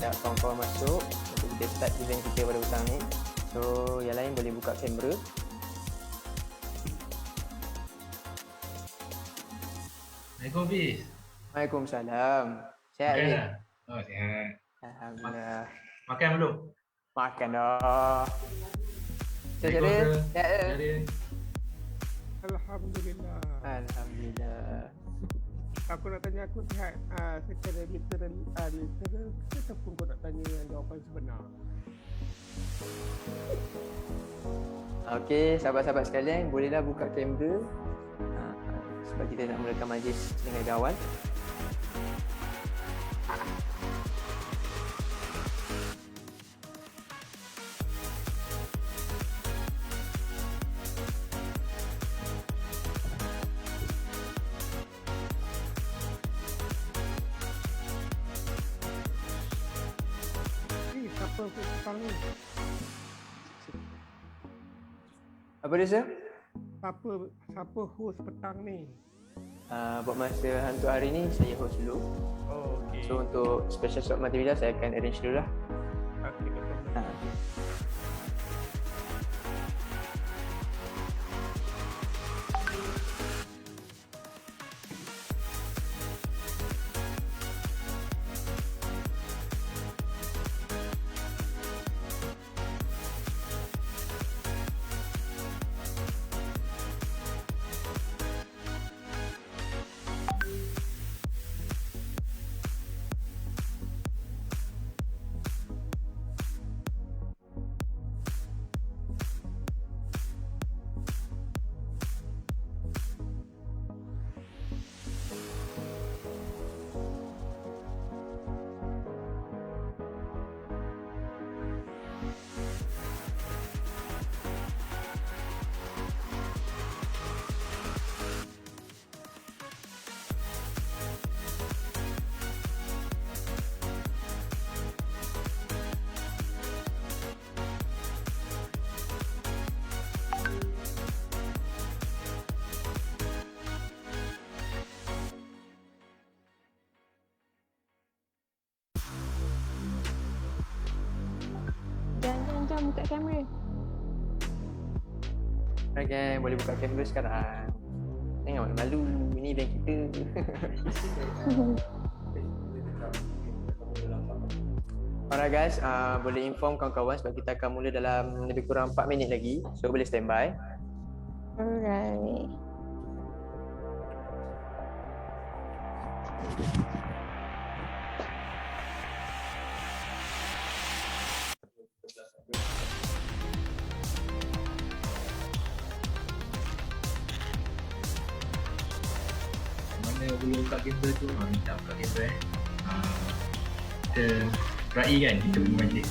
ajak kawan-kawan masuk untuk kita start event kita pada petang ni. So yang lain boleh buka kamera. Assalamualaikum Fiz. Waalaikumsalam. Sihat Makan Fiz? dah? Oh sihat. Alhamdulillah. Makan belum? Makan dah. Sihat Assalamualaikum dia? sir. Sihat dia? Sihat dia. Alhamdulillah. Alhamdulillah. Aku nak tanya aku sihat secara literal ataupun kau nak tanya yang jawapan sebenar? Okey, sahabat-sahabat sekalian, bolehlah buka kamera sebab kita nak mulakan majlis dengan kawan. Siapa petang ni? Apa dia sir? Siapa host petang ni? Buat masa untuk hari ni saya host dulu. Oh, okey. So untuk special slot material saya akan arrange dulu lah. Okey, no problem. Jangan buka kamera. Okay, boleh buka kamera sekarang. Jangan malu, ini event kita. Alright guys, boleh inform kawan-kawan sebab kita akan mula dalam lebih kurang 4 minit lagi. So boleh standby. Alright. Mana belum buka kamera tu? Minta buka kamera Kita raih kan kita punya majlis.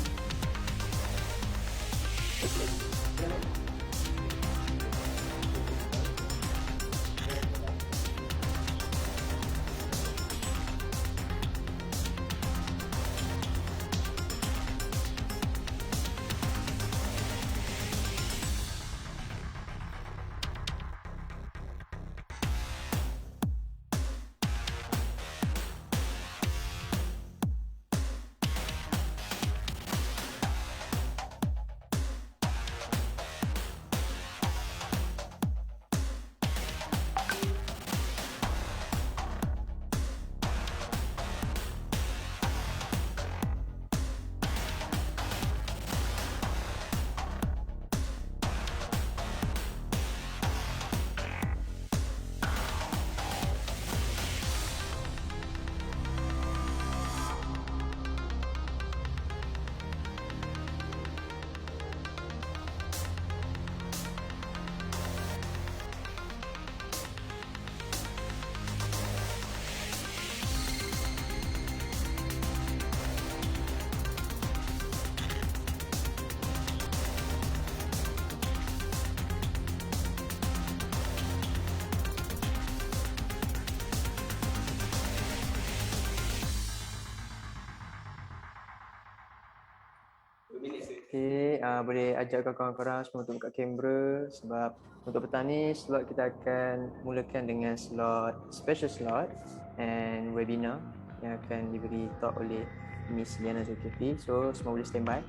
Okay, boleh ajak kawan-kawan semua untuk buka kamera sebab untuk petang ni slot kita akan mulakan dengan slot special slot and webinar yang akan diberi talk oleh Miss Liana Zulkifli. So semua boleh standby.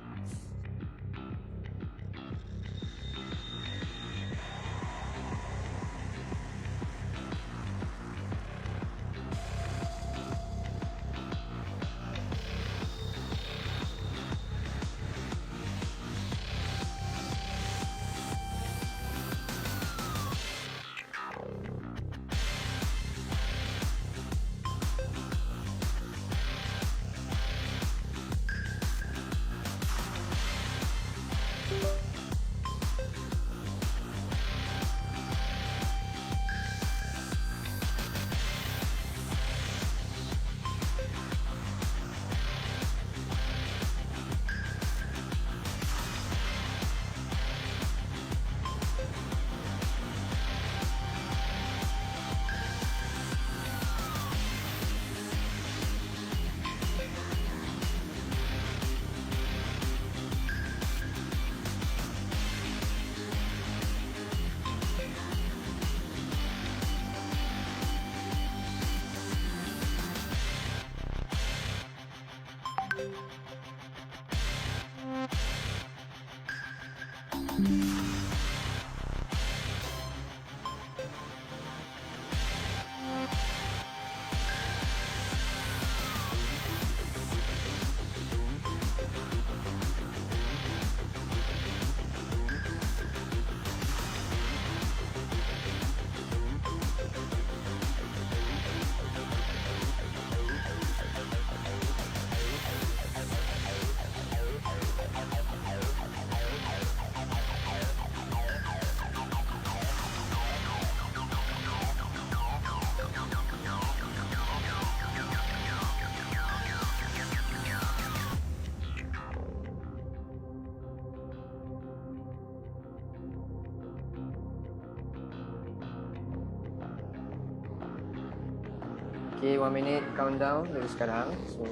Okay, 1 minute countdown dari sekarang. So,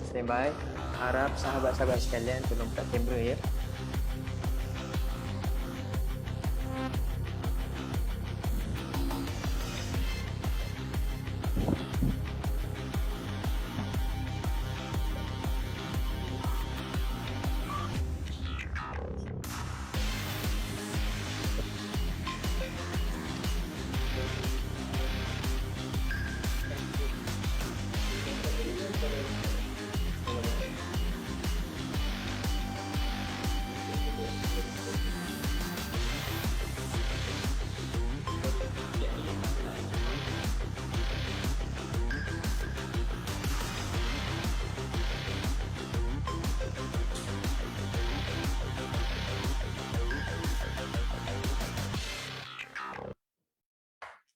standby. Harap sahabat-sahabat sekalian tolong buka kamera ya.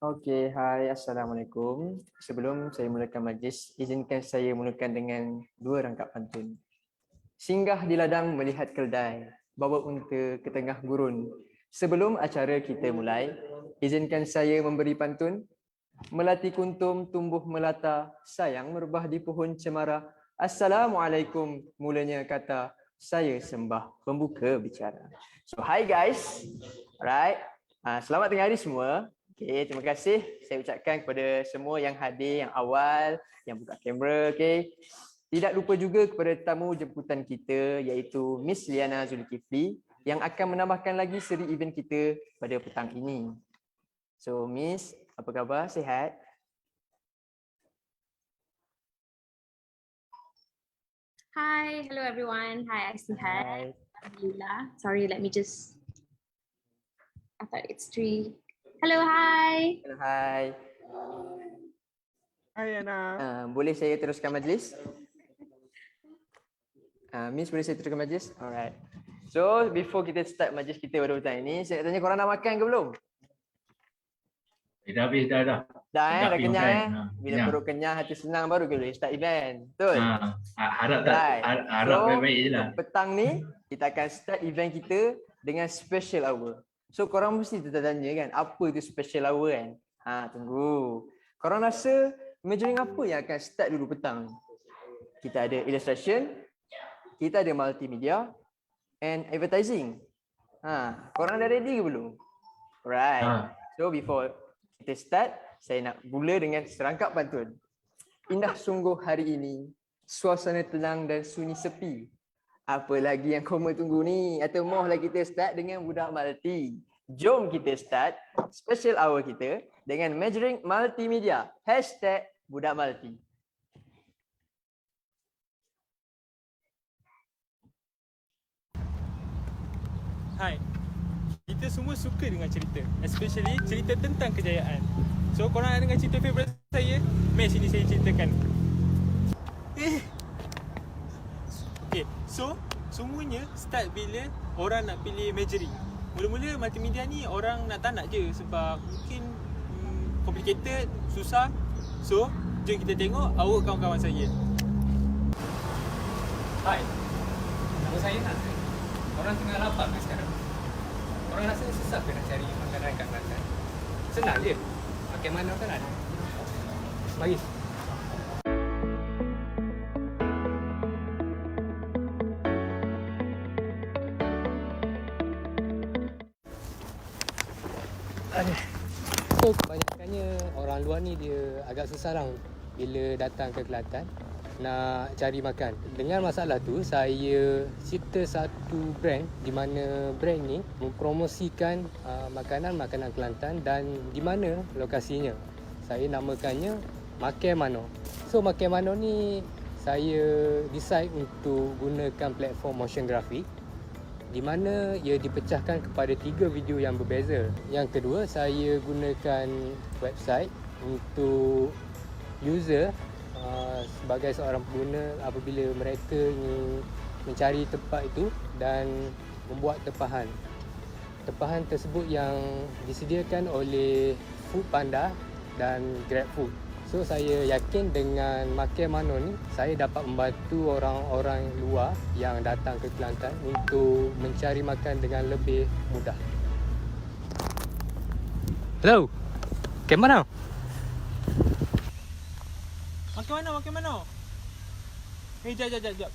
Okey, hai, Assalamualaikum. Sebelum saya mulakan majlis, izinkan saya mulakan dengan 2 rangkap pantun. Singgah di ladang melihat keldai, bawa unta ke tengah gurun. Sebelum acara kita mulai, izinkan saya memberi pantun. Melati kuntum tumbuh melata, sayang merebah di pohon cemara. Assalamualaikum, mulanya kata, saya sembah pembuka bicara. So, hi guys. Alright. Selamat tengah hari semua. Okay, terima kasih saya ucapkan kepada semua yang hadir yang awal, yang buka kamera. Okay. Tidak lupa juga kepada tamu jemputan kita iaitu Miss Liana Zulkifli yang akan menambahkan lagi seri event kita pada petang ini. So Miss, apa khabar? Sihat? Hi, hello everyone. Hi, I sihat. Alhamdulillah. Sorry, let me just. I thought it's 3. Hello, hi. Hello, hai. Hai Ana. Boleh saya teruskan majlis? Miss, boleh saya teruskan majlis? Alright. So, before kita start majlis kita pada petang ini, saya nak tanya korang dah makan ke belum? Dah habis dah. Dah Dah dah pergi kenyang makan. Bila Kenyang. perut kenyang, hati senang baru kita boleh start event. Betul? Harap tak Right. harap So, baik-baik je lah. petang ni kita akan start event kita dengan special hour. So korang mesti tertanya kan, apa itu special hour kan? Tunggu. Korang rasa majoring apa yang akan start dulu petang ni? Kita ada illustration, kita ada multimedia and advertising. Korang dah ready ke belum? Right. So before kita start, saya nak mula dengan serangkap pantun. Indah sungguh hari ini, suasana tenang dan sunyi sepi. Apa lagi yang korang tunggu ni? Atau mohlah kita start dengan budak Malti. Jom kita start special hour kita dengan majoring multimedia. #budak Malti. Hai, kita semua suka dengan cerita, especially cerita tentang kejayaan. So korang nak dengar cerita favourite saya? Mari sini saya ceritakan. Okay, so semuanya start bila orang nak pilih majoring. Mula-mula multimedia ni orang tak nak je sebab mungkin complicated, susah. So, jom kita tengok awak kawan-kawan saya. Hai, nama saya Nas. Orang tengah lapar ke sekarang? Orang rasa susah ke nak cari makanan kat Kelantan? Senang je. Makan mana kan ada. Mari. So kebanyakannya orang luar ni dia agak susah lah bila datang ke Kelantan nak cari makan. Dengan masalah tu, saya cipta satu brand di mana brand ni mempromosikan makanan-makanan Kelantan dan di mana lokasinya. Saya namakannya Makan Mano. So Makan Mano ni saya decide untuk gunakan platform motion graphic di mana ia dipecahkan kepada 3 video yang berbeza. Yang kedua, saya gunakan website untuk user sebagai seorang pengguna apabila mereka ingin mencari tempat itu dan membuat tempahan. Tempahan tersebut yang disediakan oleh Foodpanda dan GrabFood. So saya yakin dengan Makan Mano ni saya dapat membantu orang-orang luar yang datang ke Kelantan untuk mencari makan dengan lebih mudah. Hello. Makan mana? Makan mana? Jap.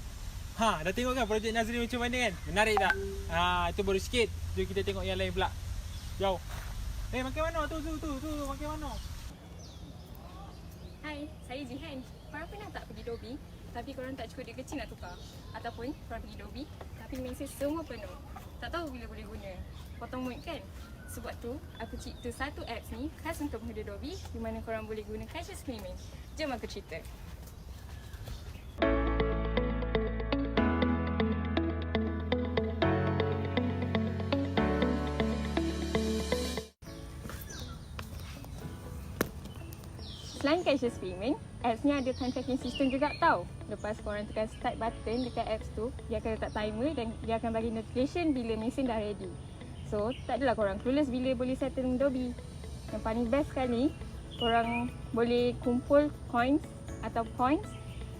Ha, dah tengok kan projek Nazrin macam mana kan? Menarik tak? Ha, itu baru sikit. Jom kita tengok yang lain pula. Jauh. Makan mana? Tu, makan mana? Hai, saya Jihan. Korang pernah tak pergi Dobi tapi korang tak cukup duit kecil nak tukar? Ataupun korang pergi Dobi tapi mesej semua penuh, tak tahu bila boleh guna? Potong mood kan? Sebab tu, aku cipta satu apps ni khas untuk pengguna Dobi di mana korang boleh guna cashless payment. Jom aku cerita. Selain cashless payment, apps ni ada time tracking system juga tau. Lepas korang tekan start button dekat apps tu, dia akan letak timer dan dia akan bagi notification bila mesin dah ready. So, tak adalah korang clueless bila boleh settle Dobi. Yang paling best sekali, korang boleh kumpul coins atau points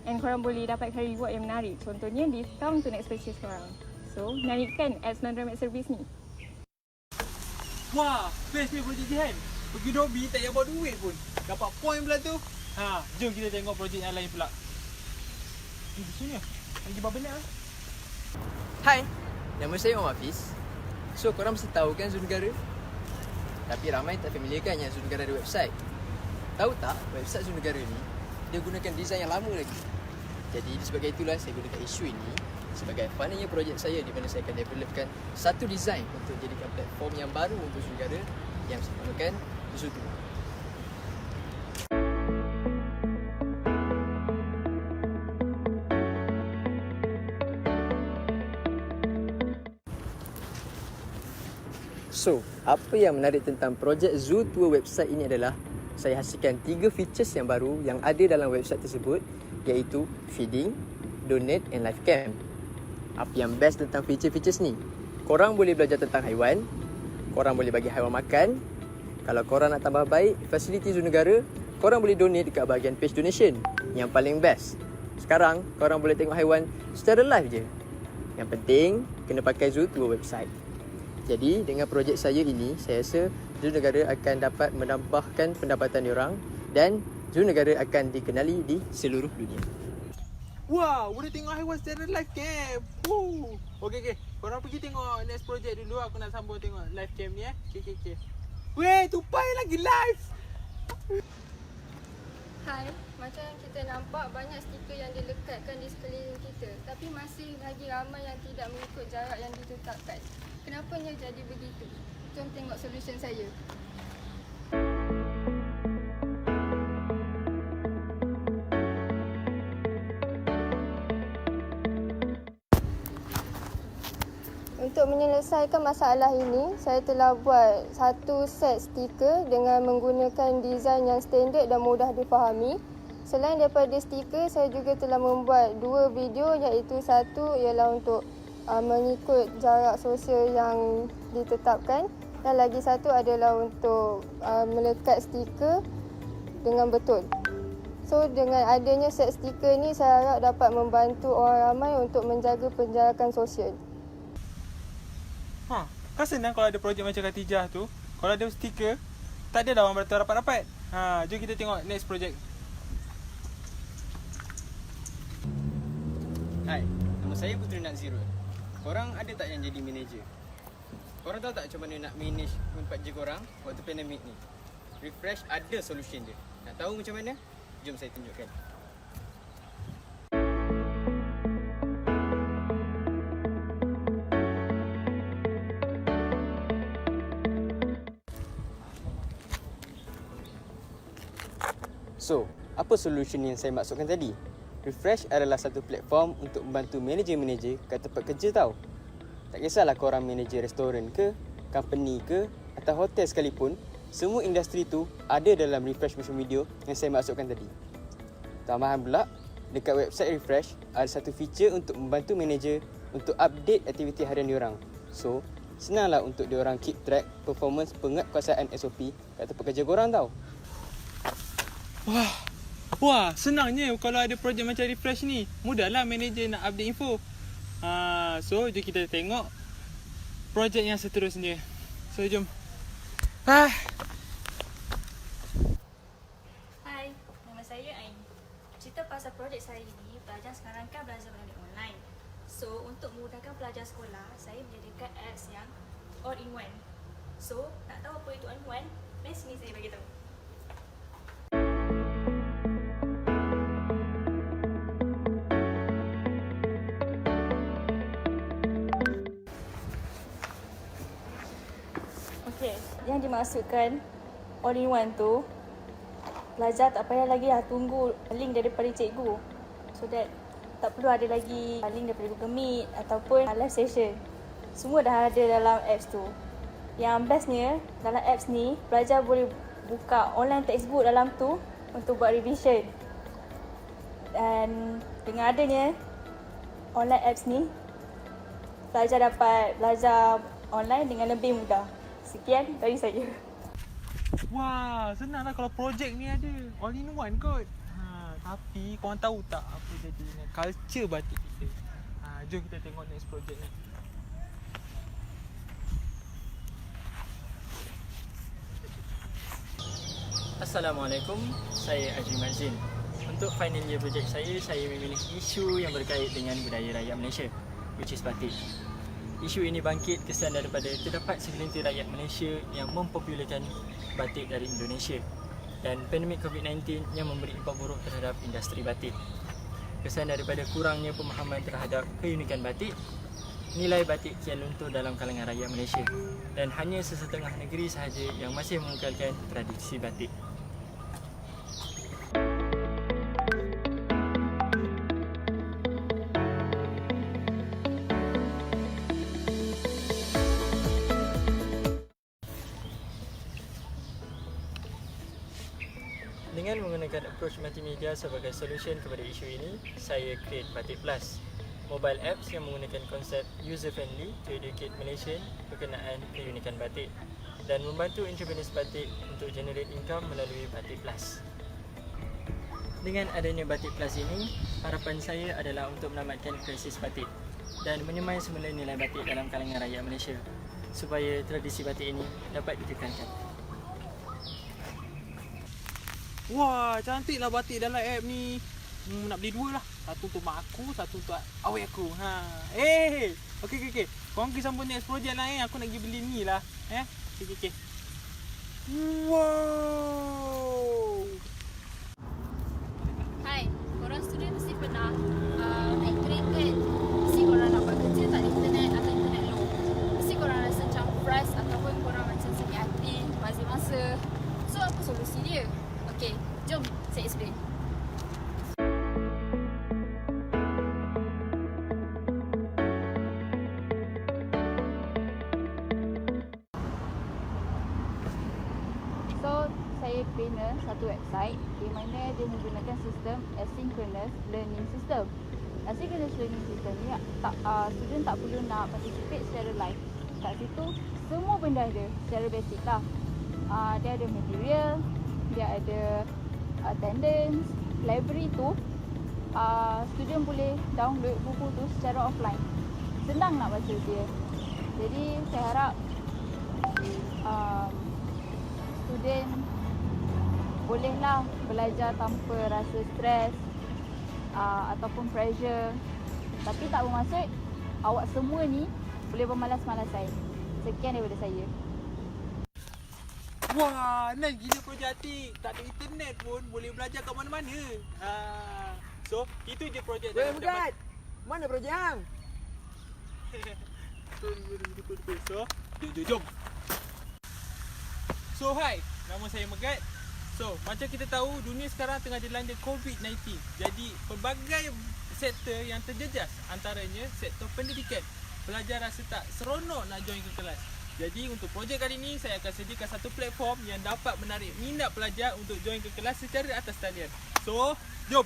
and korang boleh dapatkan reward yang menarik. Contohnya, discount untuk next purchase korang. So, nyarikan apps non-remote service ni. Wah, best ni projek Jihan. Pergi Dobi tak payah bawa duit pun. Dapat point pula tu. Ha, jom kita tengok projek yang lain pula. Di sini lagi benar. Hai, nama saya Om Hafiz. So korang mesti tahu kan Zoo Negara? Tapi ramai tak familiar kan yang Zoo Negara ada website. Tahu tak, website Zoo Negara ni dia gunakan design yang lama lagi. Jadi sebagai itulah saya gunakan isu ini sebagai funnya projek saya di mana saya akan developkan satu design untuk jadikan platform yang baru untuk Zoo Negara yang saya namakan Zoo 2. So, apa yang menarik tentang projek Zoo Tour website ini adalah saya hasilkan 3 features yang baru yang ada dalam website tersebut, iaitu feeding, donate and live cam. Apa yang best tentang feature-features ni? Korang boleh belajar tentang haiwan, korang boleh bagi haiwan makan. Kalau korang nak tambah baik fasiliti Zoo Negara, korang boleh donate dekat bahagian page donation. Yang paling best, sekarang korang boleh tengok haiwan secara live je. Yang penting, kena pakai Zoo Tour website. Jadi dengan projek saya ini, saya rasa Zoo Negara akan dapat menambahkan pendapatan diorang dan Zoo Negara akan dikenali di seluruh dunia. Wah, boleh tengok haiwan secara live cam. Okey. Korang pergi tengok next project dulu. Aku nak sambung tengok live cam ni Okey. Weh, tupai lagi live. Hai, macam yang kita nampak banyak stiker yang dilekatkan di sekeliling kita, tapi masih lagi ramai yang tidak mengikut jarak yang ditetapkan. Kenapanya jadi begitu? Jom tengok solution saya. Untuk menyelesaikan masalah ini, saya telah buat satu set stiker dengan menggunakan desain yang standard dan mudah difahami. Selain daripada stiker, saya juga telah membuat 2 video, iaitu satu ialah untuk mengikut jarak sosial yang ditetapkan dan lagi satu adalah untuk melekat stiker dengan betul. So dengan adanya set stiker ni, saya harap dapat membantu orang ramai untuk menjaga penjarakan sosial. Kan senang kalau ada projek macam Khatijah tu. Kalau ada stiker, tak ada dah orang beratur rapat-rapat. Jom kita tengok next project. Hai, nama saya Puteri Nazirul. Korang ada tak yang jadi manager? Korang tahu tak macam mana nak manage kerja korang waktu pandemik ni? Refresh ada solution dia. Nak tahu macam mana? Jom saya tunjukkan. So, apa solution yang saya maksudkan tadi? Refresh adalah satu platform untuk membantu manager-manager kat tempat kerja tau. Tak kisahlah korang manager restoran ke, company ke atau hotel sekalipun, semua industri tu ada dalam Refresh social media yang saya maksudkan tadi. Tambahan pula, dekat website Refresh ada satu feature untuk membantu manager untuk update aktiviti harian diorang. So, senanglah untuk diorang keep track performance penguatkuasaan SOP kat tempat kerja korang tau. Wah, senangnya kalau ada projek macam Refresh ni. Mudahlah manager nak update info. So, jom kita tengok projek yang seterusnya. So, jom. Hai, nama saya Ain. Cerita pasal projek saya ni, pelajar sekarang kan belajar melalui online. So, untuk memudahkan pelajar sekolah, saya menyediakan apps yang all-in-one. So, nak tahu apa itu all-in-one? Mari sini saya bagi tahu. Yang dimaksudkan all-in-one tu, pelajar tak payah lagi tunggu link daripada cikgu. So that tak perlu ada lagi link daripada Google Meet ataupun live session. Semua dah ada dalam apps tu. Yang bestnya, dalam apps ni, pelajar boleh buka online textbook dalam tu untuk buat revision. Dan dengan adanya online apps ni, pelajar dapat belajar online dengan lebih mudah. Sekian dari saya. Wah, senanglah kalau projek ni ada all in one kot. Tapi korang tahu tak apa jadi dengan culture batik kita? Jom kita tengok next projek ni. Assalamualaikum, saya Ajri Mazin. Untuk final year projek saya memilih isu yang berkait dengan budaya rakyat Malaysia, which is batik. Isu ini bangkit kesan daripada terdapat segelintir rakyat Malaysia yang mempopularkan batik dari Indonesia dan pandemik COVID-19 yang memberi impak buruk terhadap industri batik. Kesan daripada kurangnya pemahaman terhadap keunikan batik, nilai batik kian luntur dalam kalangan rakyat Malaysia dan hanya sesetengah negeri sahaja yang masih mengekalkan tradisi batik. Dengan menggunakan approach multimedia sebagai solution kepada isu ini, saya create Batik Plus, mobile apps yang menggunakan konsep user-friendly to educate Malaysian berkenaan keunikan batik dan membantu entrepreneurs batik untuk generate income melalui Batik Plus. Dengan adanya Batik Plus ini, harapan saya adalah untuk menamatkan krisis batik dan menyemai semula nilai batik dalam kalangan rakyat Malaysia supaya tradisi batik ini dapat ditekankan. Wah, cantiklah batik dalam app ni. Nak beli 2 lah. Satu untuk mak aku, satu untuk awet aku. Okey. Korang pergi sambung next project lah Aku nak pergi beli ni lah. Okey. Wow. guna satu website di mana dia menggunakan sistem asynchronous learning system. Asynchronous learning system ni student tak perlu nak participate secara live. Kat situ semua benda ada secara basic lah. Dia ada material, dia ada attendance, library tu student boleh download buku tu secara offline. Senang nak baca dia. Jadi saya harap student bolehlah belajar tanpa rasa stres ataupun pressure. Tapi tak bermaksud awak semua ni boleh bermalas-malasan. Sekian daripada saya. Wah, nice gila projek Atik. Tak ada internet pun boleh belajar kat mana-mana. So, itu je projek. Weh, Bugat! Mana projek hang? So, jom. So, hi. Nama saya Megat. So, macam kita tahu, dunia sekarang tengah dilanda COVID-19. Jadi, pelbagai sektor yang terjejas, antaranya sektor pendidikan. Pelajar rasa tak seronok nak join ke kelas. Jadi, untuk projek kali ini, saya akan sediakan satu platform yang dapat menarik minat pelajar untuk join ke kelas secara atas talian. So, jom!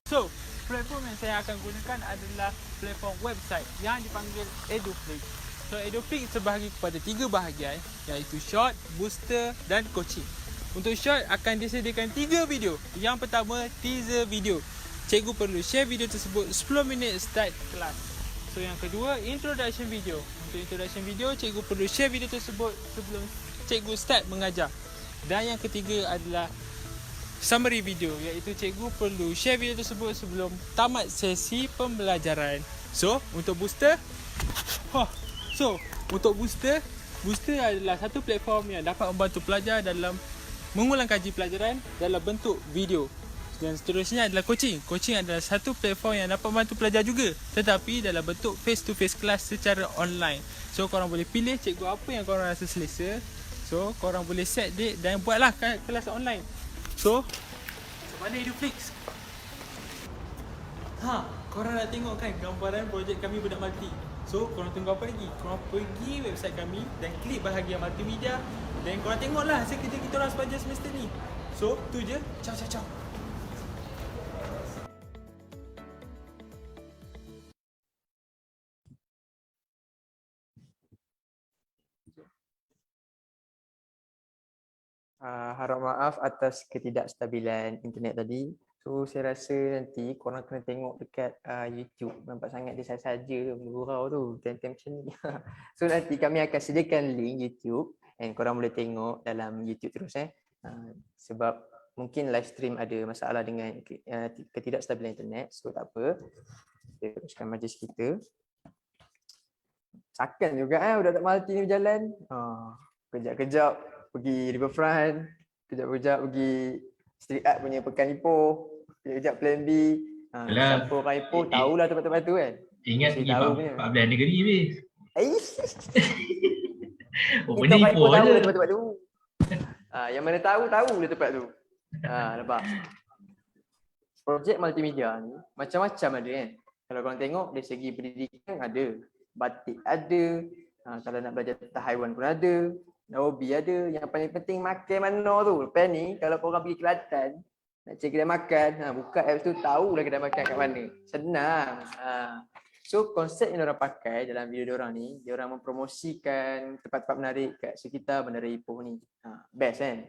So, platform yang saya akan gunakan adalah platform website yang dipanggil Redefine. So, Redefine terbahagi kepada 3 bahagian, iaitu short, booster dan coaching. Untuk short akan disediakan 3 video. Yang pertama, teaser video. Cikgu perlu share video tersebut 10 minit start kelas. So, yang kedua, introduction video. Untuk introduction video, cikgu perlu share video tersebut sebelum cikgu start mengajar. Dan yang ketiga adalah summary video, iaitu cikgu perlu share video tersebut sebelum tamat sesi pembelajaran. So, untuk booster, booster adalah satu platform yang dapat membantu pelajar dalam mengulang kaji pelajaran dalam bentuk video. Dan seterusnya adalah coaching. Coaching adalah satu platform yang dapat membantu pelajar juga, tetapi dalam bentuk face to face kelas secara online. So, korang boleh pilih cikgu apa yang korang rasa selesa. So, korang boleh set date dan buatlah kelas online. So, macam mana Eduflix? Korang nak tengok kan gambaran projek kami budak multi. So, korang tunggu apa lagi? Korang pergi website kami dan klik bahagian multimedia. Dan korang tengoklah hasil kerja kita orang sepanjang semester ni. So, tu je. Ciao. Harap maaf atas ketidakstabilan internet tadi. So saya rasa nanti korang kena tengok dekat YouTube. Nampak sangat dia saja bergurau tu, time macam ni. So nanti kami akan sediakan link YouTube and korang boleh tengok dalam YouTube terus sebab mungkin live stream ada masalah dengan ketidakstabilan internet. So tak apa, kita teruskan majlis kita. Sakan juga budak-budak multi ni berjalan. Kejap-kejap pergi Riverfront, kejap-kejap pergi Street Art punya Pekan Ipoh, kejap Plan B. Siapa orang Ipoh tahulah tempat-tempat tu kan. Ingat pergi 14 negeri weh. Kita orang Ipoh tahulah tempat-tempat tu. Yang mana tahulah tempat tu. Nampak. Projek multimedia ni macam-macam ada kan. Kalau korang tengok dari segi pendidikan ada, batik ada, kalau nak belajar tentang haiwan pun ada, hobi ada. Yang paling penting makan mana tu. Lepas ni kalau korang pergi Kelantan nak cari kedai makan, buka apps tu tahulah kedai makan kat mana. Senang. So konsep yang diorang pakai dalam video diorang ni, diorang mempromosikan tempat-tempat menarik kat sekitar Bandara Ipoh ni. Best kan?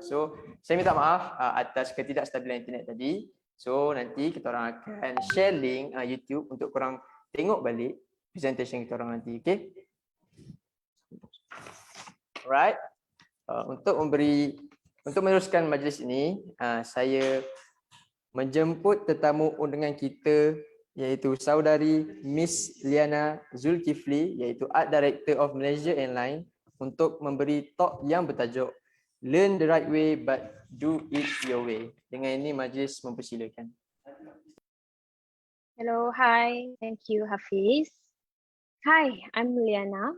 So saya minta maaf atas ketidakstabilan internet tadi. So nanti kita orang akan share link YouTube untuk korang tengok balik presentation kita orang nanti. Okay? Alright. Untuk meneruskan majlis ini, saya menjemput tetamu undangan kita, iaitu saudari Miss Liana Zulkifli, iaitu Art Director of Malaysia Airlines, untuk memberi talk yang bertajuk Learn the Right Way but Do It Your Way. Dengan ini majlis mempersilakan. Hello, hi. Thank you, Hafiz. Hi, I'm Liana.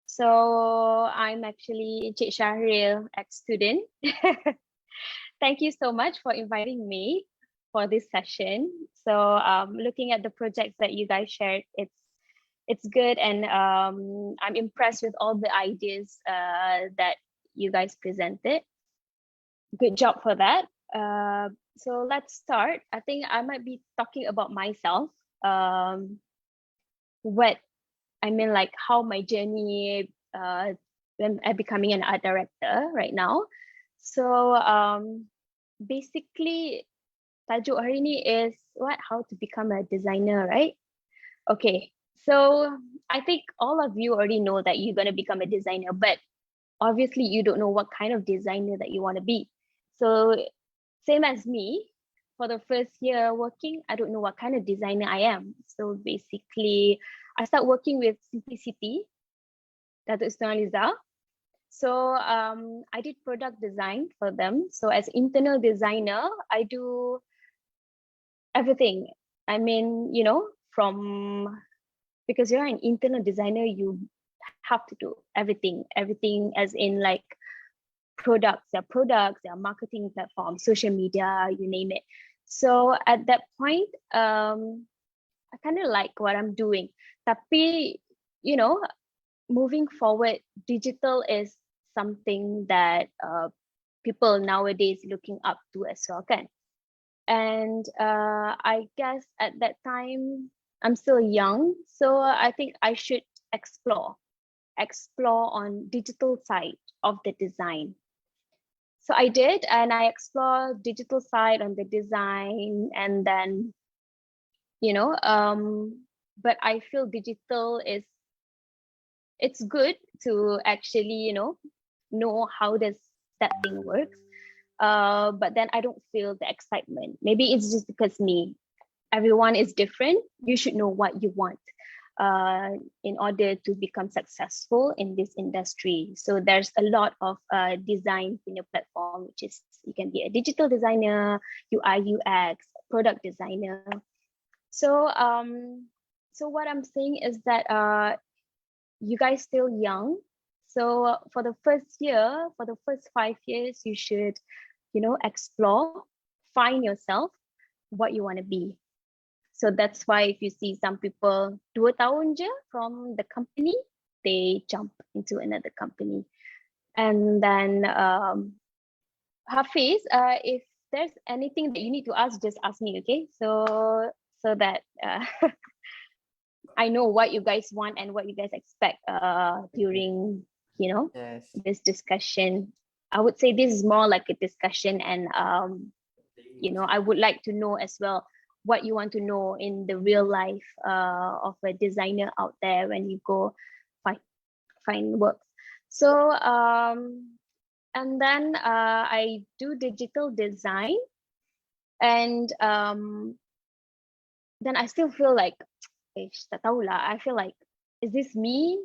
So I'm actually Encik Syahril, ex-student. Thank you so much for inviting me for this session. So looking at the projects that you guys shared, it's good, and I'm impressed with all the ideas that you guys presented. Good job for that. So let's start. I think I might be talking about myself. What I mean, like how my journey when I'm becoming an art director right now. So basically, tajuk hari ni is how to become a designer, right? Okay, so I think all of you already know that you're gonna become a designer, but obviously you don't know what kind of designer that you want to be. So same as me, for the first year working, I don't know what kind of designer I am. So basically, I start working with Simplicity, Datuk Seri Liza. So I did product design for them. So as internal designer, I do everything. I mean, you know, because you're an internal designer, you have to do everything as in like products, their marketing platform, social media, you name it. So at that point, I kind of like what I'm doing. Tapi, you know, moving forward, digital is something that people nowadays looking up to as well, kan? And I guess at that time, I'm still young, so I think I should explore on digital side of the design. So I did, and I explored digital side on the design, and then, you know, but I feel digital it's good to actually, you know how does that thing works. But then I don't feel the excitement. Maybe it's just because everyone is different. You should know what you want in order to become successful in this industry. So there's a lot of designs in your platform, which is you can be a digital designer, UI, UX, product designer. So so what I'm saying is that you guys still young. So for the first 5 years, you should, you know, explore, find yourself, what you want to be. So that's why if you see some people 2 tahun je from the company, they jump into another company. And then Hafiz, if there's anything that you need to ask, just ask me, okay? So that I know what you guys want and what you guys expect during, you know, this discussion. I would say this is more like a discussion, and you know, I would like to know as well what you want to know in the real life of a designer out there when you go find work. So and then I do digital design, and then I still feel like, tak tahulah, I feel like, is this me?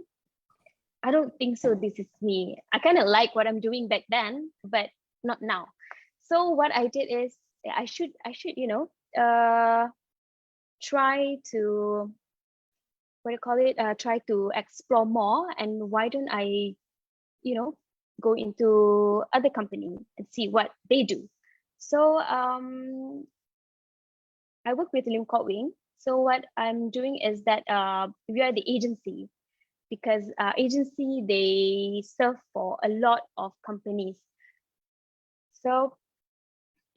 I don't think so. This is me. I kind of like what I'm doing back then, but not now. So what I did is I should, you know, try to, try to explore more. And why don't I, you know, go into other company and see what they do. So I work with Lim Kok Wing. So what I'm doing is that we are the agency, because agency, they serve for a lot of companies. So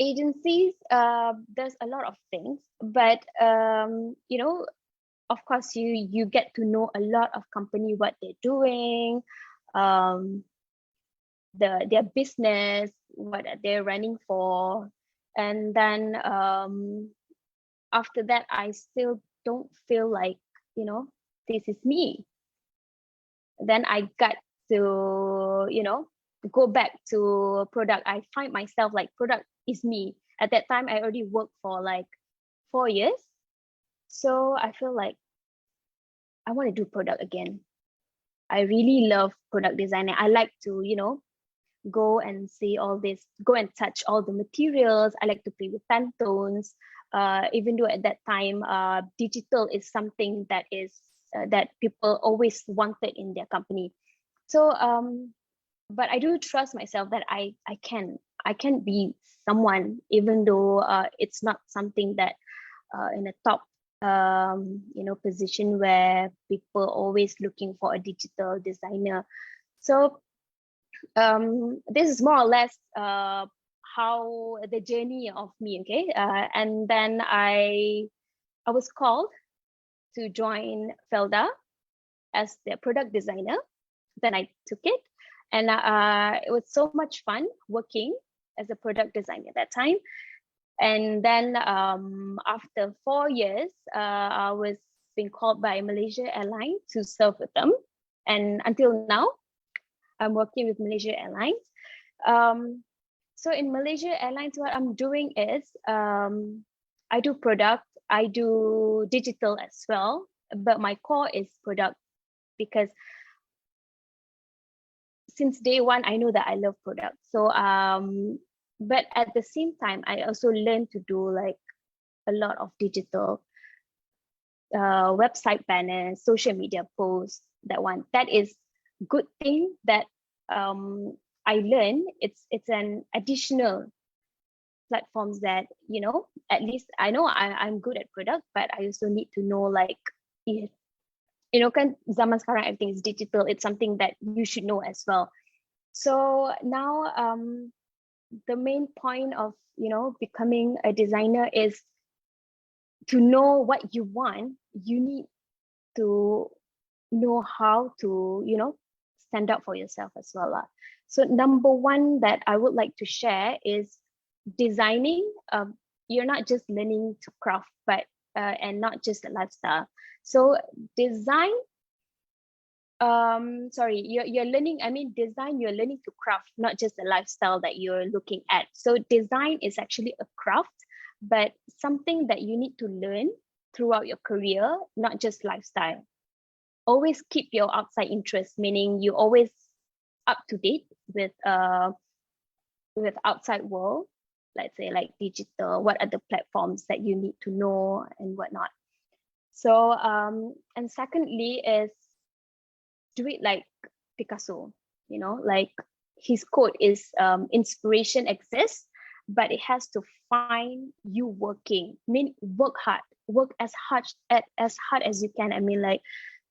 agencies, there's a lot of things, but you know, of course, you get to know a lot of company, what they're doing, their business, what they're running for, and then after that, I still don't feel like, you know, this is me. Then I got to, you know, go back to product. I find myself like product is me. At that time, I already worked for like 4 years. So I feel like I want to do product again. I really love product designing. I like to, you know, go and see all this, go and touch all the materials. I like to play with Pantones. Even though at that time, digital is something that is that people always wanted in their company. So, but I do trust myself that I can I can be someone, even though it's not something that in a top position where people always looking for a digital designer. So this is more or less how the journey of me. Okay, and then I was called to join Felda as the product designer. Then I took it, and it was so much fun working as a product designer at that time. And then after 4 years, I was being called by Malaysia Airlines to serve with them. And until now, I'm working with Malaysia Airlines. So in Malaysia Airlines, what I'm doing is I do product, I do digital as well, but my core is product, because since day one, I know that I love product. So but at the same time, I also learned to do like a lot of digital website banners, social media posts. That is good thing that I learned. It's an additional platforms that, at least I know I'm good at product, but I also need to know, like, kan zaman sekarang everything is digital. It's something that you should know as well. So now the main point of becoming a designer is to know what you want. You need to know how to stand up for yourself as well. So number one that I would like to share is designing. You're not just learning to craft, but and not just a lifestyle. So design, you're learning, design, you're learning to craft, not just the lifestyle that you're looking at. So design is actually a craft, but something that you need to learn throughout your career, not just lifestyle. Always keep your outside interest, meaning you always up to date with outside world, let's say like digital, what are the platforms that you need to know and whatnot. So and secondly is do it like Picasso, like his quote is inspiration exists, but it has to find you working. Work hard, work as hard as you can. Like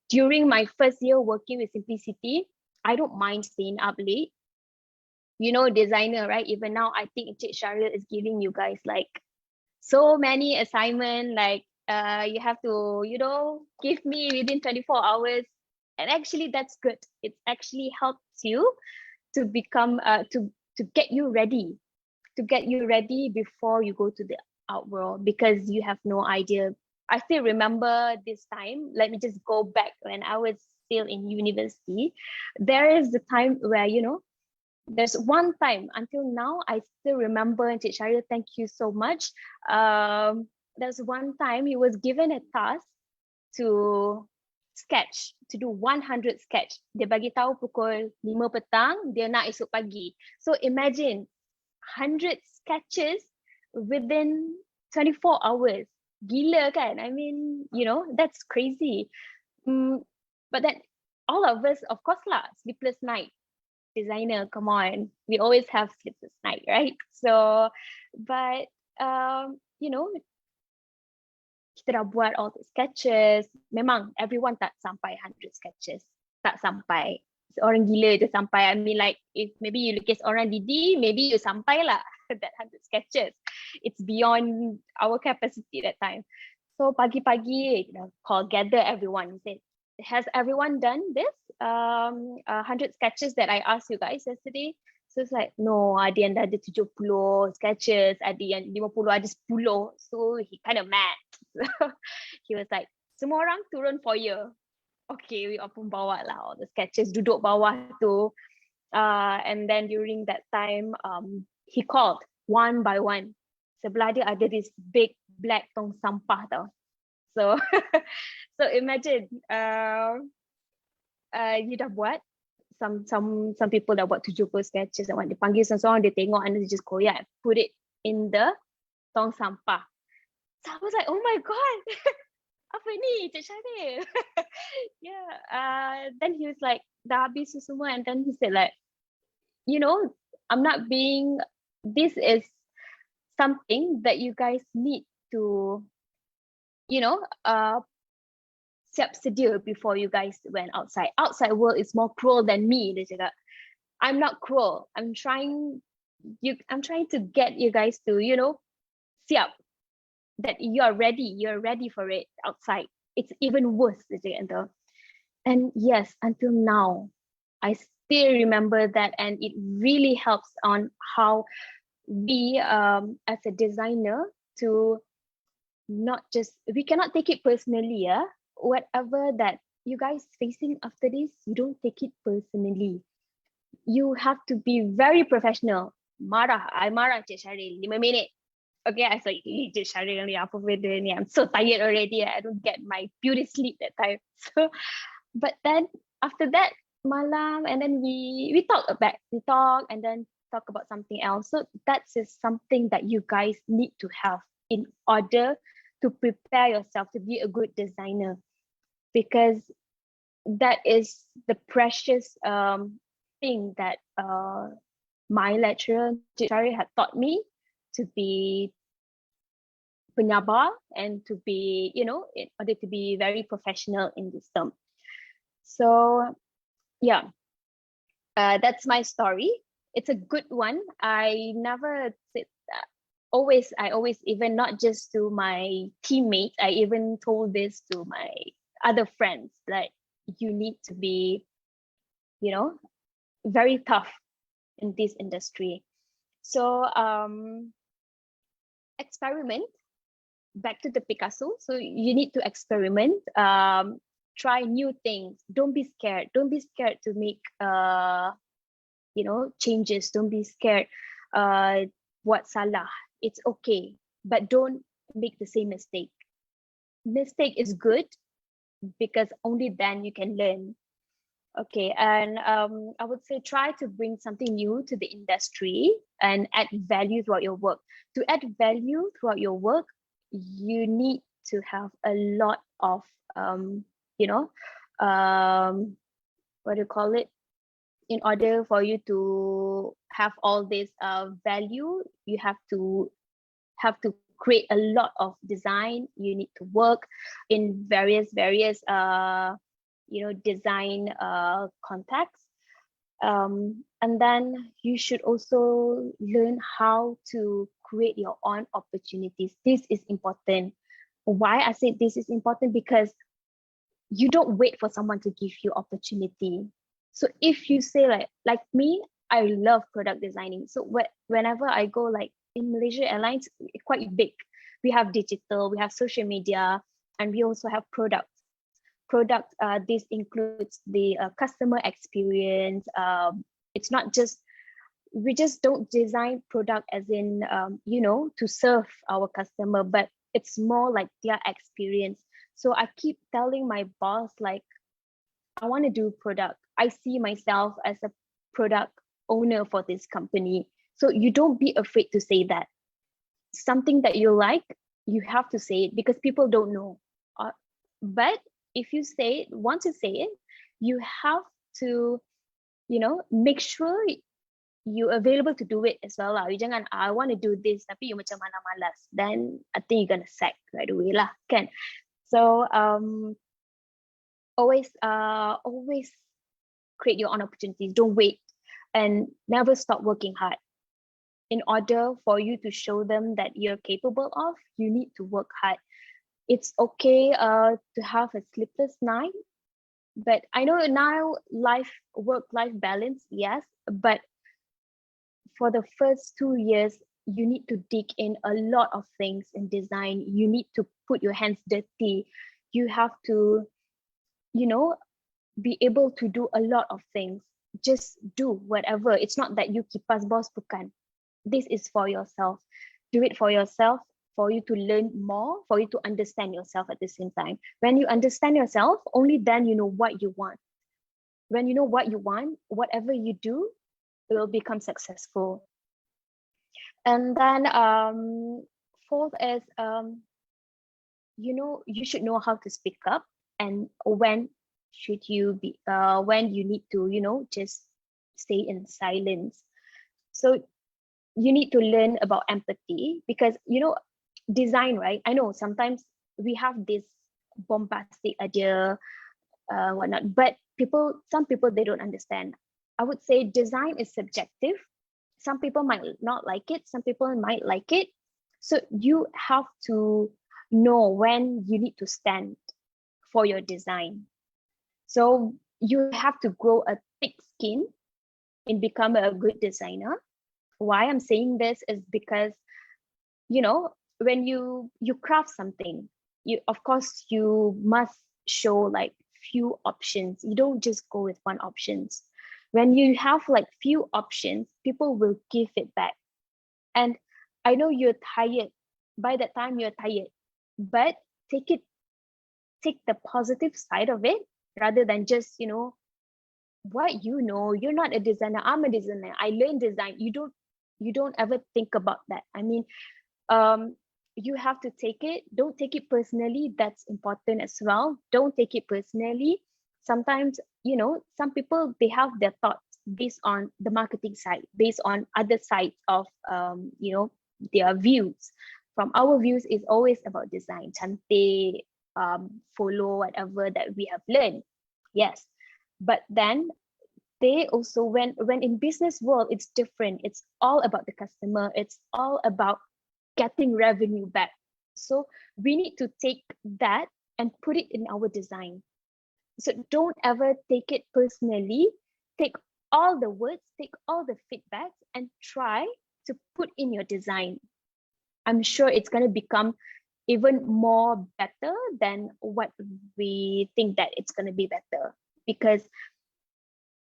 during my first year working with Simplicity, I don't mind staying up late. Designer, right? Even now, I think Cik Syaril is giving you guys like so many assignments, like you have to, give me within 24 hours. And actually that's good. It actually helps you to become, to get you ready, before you go to the out world, because you have no idea. I still remember this time. Let me just go back when I was still in university. There is the time where, there's one time until now, I still remember, and Cik Syaril, thank you so much. There's one time he was given a task to do 100 sketch. Dia bagi tahu pukul 5 petang, dia nak esok pagi. So imagine 100 sketches within 24 hours. Gila kan? That's crazy. But then all of us, of course lah, sleepless night. Designer, come on. We always have sleepless night, right? So, but, kita dah buat all the sketches. Memang everyone tak sampai 100 sketches. Tak sampai. Orang gila je sampai. Like if maybe you lukis orang Didi, maybe you sampai lah that 100 sketches. It's beyond our capacity that time. So pagi-pagi, gather everyone. Said, has everyone done this? 100 sketches that I asked you guys yesterday. So it's like, no, ada yang dah ada 70 sketches, ada yang 50, ada 10. So he kind of mad. He was like, semua orang turun foyer. Okay, we pun bawa lah all the sketches, duduk bawah tu. And then during that time, he called one by one. Sebelah dia ada this big black tong sampah tau. So, so imagine, you dah buat, some people dah buat 70 sketches, and dia panggil seorang, dia tengok, and dia just koyak and put it in the tong sampah. So I was like, oh my god, apa ni, Cik Syaril? Yeah. Then he was like, dah habis semua, and then he said like, I'm not being this is something that you guys need to, you know, siap sedia before you guys went outside. Outside world is more cruel than me, dia cakap. I'm not cruel. I'm trying to get you guys to, you know, siap, that you're ready for it outside. It's even worse, dia cakap. And yes, until now, I still remember that, and it really helps on how we as a designer to not just, we cannot take it personally, yeah. Whatever that you guys facing after this, you don't take it personally. You have to be very professional. I marah Cik Syaril 5 minit. Okay, I said, Cik Syaril ni apa benda ni? I'm so tired already. I don't get my beauty sleep that time. So, but then after that, malam, and then we talk and then talk about something else. So that's just something that you guys need to have in order to prepare yourself to be a good designer, because that is the precious thing that my lecturer Chari had taught me, to be penyabar and to be, you know, in order to be very professional in this term. So yeah, that's my story. It's a good one. I never said that. I always, even not just to my teammates, I even told this to my other friends, like, you need to be, you know, very tough in this industry. So experiment, back to the Picasso. So you need to experiment, try new things. Don't be scared to make you know, changes. Don't be scared what salah. It's okay, but don't make the same mistake. Mistake is good, because only then you can learn. Okay, and I would say try to bring something new to the industry and add value throughout your work. To add value throughout your work, you need to have a lot of you know, what do you call it? In order for you to have all this value, you have to create a lot of design. You need to work in various you know, design contexts, and then you should also learn how to create your own opportunities. This is important. Why I say this is important? Because you don't wait for someone to give you opportunity. So if you say, like me, I love product designing. So whenever I go, like in Malaysia Airlines, quite big. We have digital, we have social media, and we also have products. This includes the customer experience. It's not just, we just don't design product as in you know, to serve our customer, but it's more like their experience. So I keep telling my boss, like, I want to do product. I see myself as a product owner for this company. So you don't be afraid to say that. Something that you like, you have to say it, because people don't know. But if you say it, once you say it, you have to, you know, make sure you available to do it as well lah. You jangan, I want to do this, tapi you macam mana malas, then I think you're gonna sack right away lah, kan? So always create your own opportunities. Don't wait, and never stop working hard. In order for you to show them that you're capable of, you need to work hard. It's okay to have a sleepless night, but I know now work-life balance, yes, but for the first 2 years, you need to dig in a lot of things in design. You need to put your hands dirty. You have to, you know, be able to do a lot of things. Just do whatever. It's not that you kipas boss, bukan. This is for yourself. Do it for yourself, for you to learn more, for you to understand yourself at the same time. When you understand yourself, only then you know what you want. When you know what you want, whatever you do, it will become successful. And then fourth is, you know, you should know how to speak up, and when should you be, when you need to, you know, just stay in silence. So you need to learn about empathy, because design, right? I know sometimes we have this bombastic idea, whatnot, but some people, they don't understand. I would say design is subjective. Some people might not like it, some people might like it. So you have to know when you need to stand for your design. So you have to grow a thick skin and become a good designer. Why I'm saying this is because, when you craft something, of course you must show like few options. You don't just go with one options. When you have like few options, people will give feedback. And I know you're tired. By that time you're tired, but take the positive side of it, rather than just, what, you're not a designer, I'm a designer, I learned design. You don't ever think about that. I mean, you have to don't take it personally. That's important as well. Don't take it personally. Sometimes, some people, they have their thoughts based on the marketing side, based on other sides of their views. From our views, is always about design, cantik, follow whatever that we have learned. Yes, but then they also, when in business world, it's different. It's all about the customer. It's all about getting revenue back. So we need to take that and put it in our design. So don't ever take it personally. Take all the words, take all the feedbacks, and try to put in your design. I'm sure it's going to become even more better than what we think that it's going to be better. Because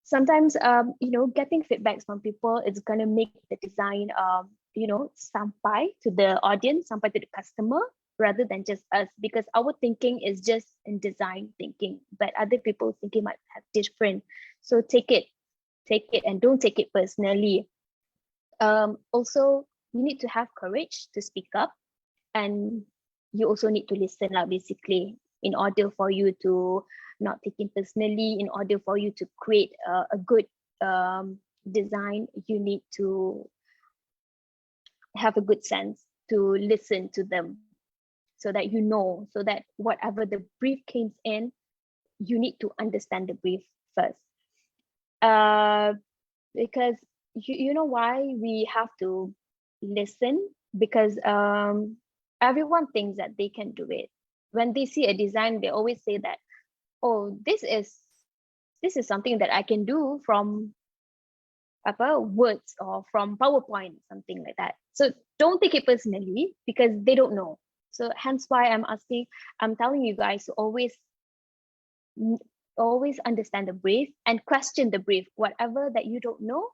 sometimes, getting feedbacks from people, it's going to make the design, sampai to the audience, sampai to the customer, rather than just us. Because our thinking is just in design thinking, but other people's thinking might have different. So take it, and don't take it personally. Also, you need to have courage to speak up, and you also need to listen, basically, in order for you to not take it personally. In order for you to create a good design, you need to have a good sense to listen to them, so that so that whatever the brief came in, you need to understand the brief first. Because you know why we have to listen? Because everyone thinks that they can do it. When they see a design, they always say that, oh, this is something that I can do from words or from PowerPoint, something like that. So don't take it personally, because they don't know. So hence why I'm telling you guys to always understand the brief and question the brief. Whatever that you don't know,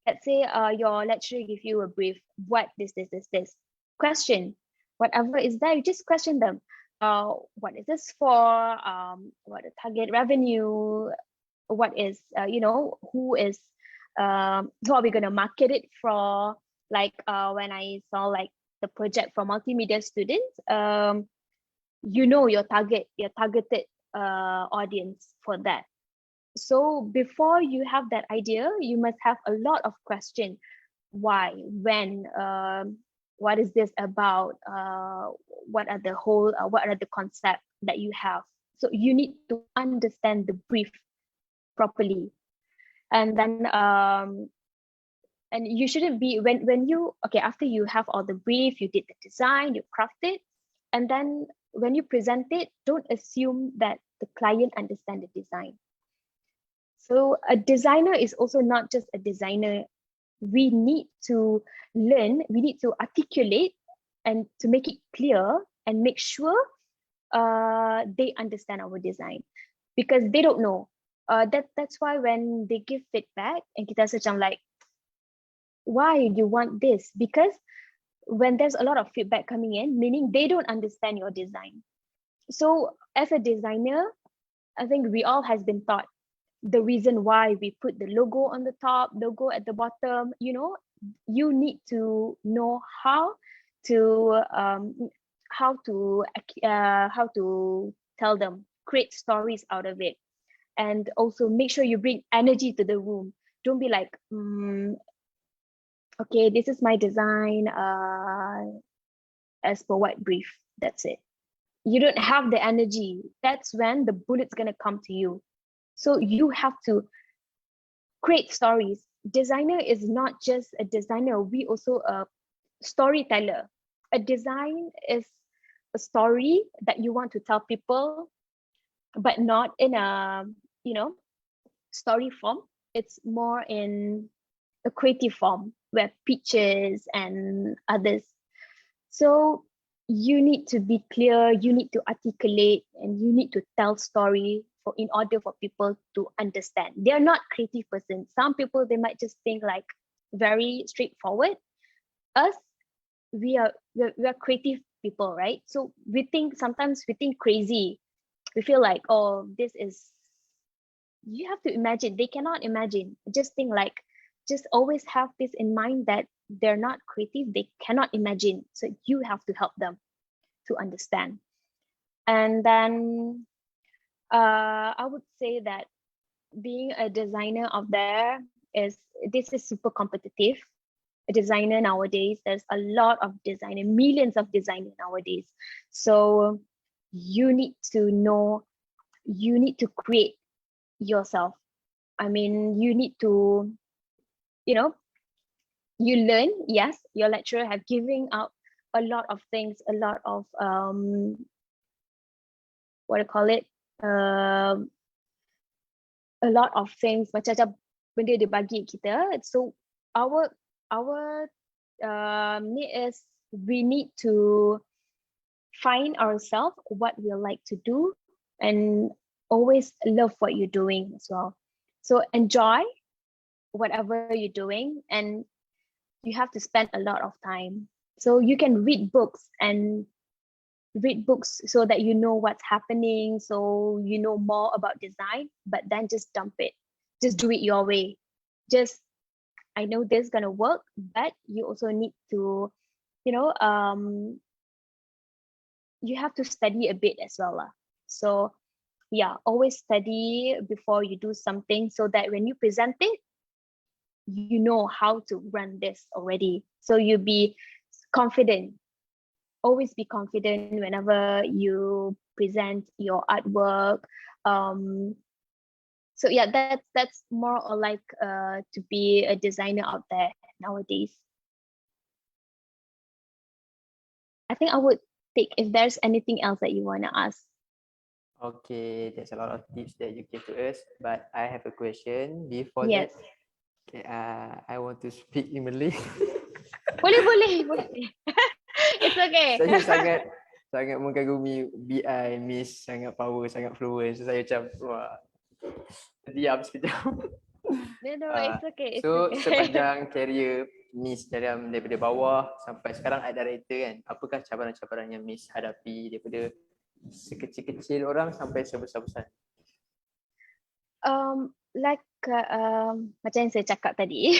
let's say your lecturer give you a brief, what this, question whatever is there, you just question them. What is this for? What is target revenue? What is who are we gonna market it for? Like when I saw like the project for multimedia students, your targeted audience for that. So before you have that idea, you must have a lot of questions. Why? When? What is this about? What are the concepts that you have? So you need to understand the brief properly. And then and you shouldn't be, when you, after you have all the brief, you did the design, you craft it, and then when you present it, don't assume that the client understand the design. So a designer is also not just a designer. We need to learn, we need to articulate and to make it clear and make sure they understand our design, because they don't know. That's why when they give feedback and kita macam like, why you want this? Because when there's a lot of feedback coming in, meaning they don't understand your design. So as a designer, I think we all has been taught the reason why we put the logo on the top, logo at the bottom. You need to know how to tell them, create stories out of it, and also make sure you bring energy to the room. Don't be like okay, this is my design as per what brief. That's it. You don't have the energy. That's when the bullet's gonna come to you. So you have to create stories. Designer is not just a designer, we also a storyteller. A design is a story that you want to tell people, but not in a, you know, story form. It's more in a creative form where pictures and others. So you need to be clear, you need to articulate, and you need to tell story for in order for people to understand. They're not creative person. Some people they might just think like very straightforward. Us, we are creative people, right? So we think sometimes we think crazy. We feel like, oh, this is, you have to imagine. They cannot imagine. Just think like, just always have this in mind that they're not creative, they cannot imagine. So you have to help them to understand. And then I would say that being a designer out there is, this is super competitive. A designer nowadays, there's a lot of designer, millions of designers nowadays. So you need to know, you need to create yourself. I mean, you need to, you know, you learn. Yes, your lecturer have giving out a lot of things, a lot of what do you call it, a lot of things, macam benda dia bagi kita. So our need is, we need to find ourselves what we like to do and always love what you're doing as well. So enjoy whatever you're doing, and you have to spend a lot of time. So you can read books so that you know what's happening, so you know more about design, but then just dump it. Just do it your way. Just, I know this is gonna work, but you also need to, you know, you have to study a bit as well. So yeah, always study before you do something, so that when you present it, you know how to run this already. So you be confident. Always be confident whenever you present your artwork. So yeah, that's more or like to be a designer out there nowadays. I think I would take, if there's anything else that you want to ask. Okay, there's a lot of tips that you give to us, but I have a question before Yes. that. Okay, I want to speak in Malay. Boleh. It's okay. Saya sangat mengagumi BI, Miss, sangat power, sangat fluent. So saya macam, wah, diam sekejap. No, it's okay. It's So okay. sepanjang career Miss daripada bawah sampai sekarang art director kan, apakah cabaran-cabaran yang Miss hadapi daripada sekecil-kecil orang sampai sebesar-besar? Like macam yang saya cakap tadi.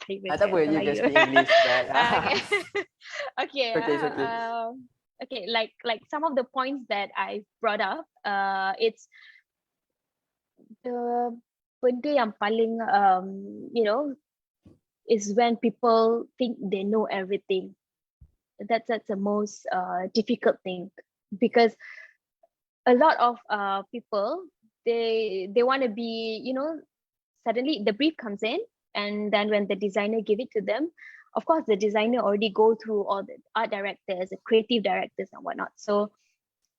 Tak apa, you can speak English, but okay. it's okay. Okay, like some of the points that I brought up, it's the benda yang paling you know, is when people think they know everything. That's the most difficult thing, because a lot of people, they want to be, you know, suddenly the brief comes in, and then when the designer give it to them, of course the designer already go through all the art directors, the creative directors and whatnot. So,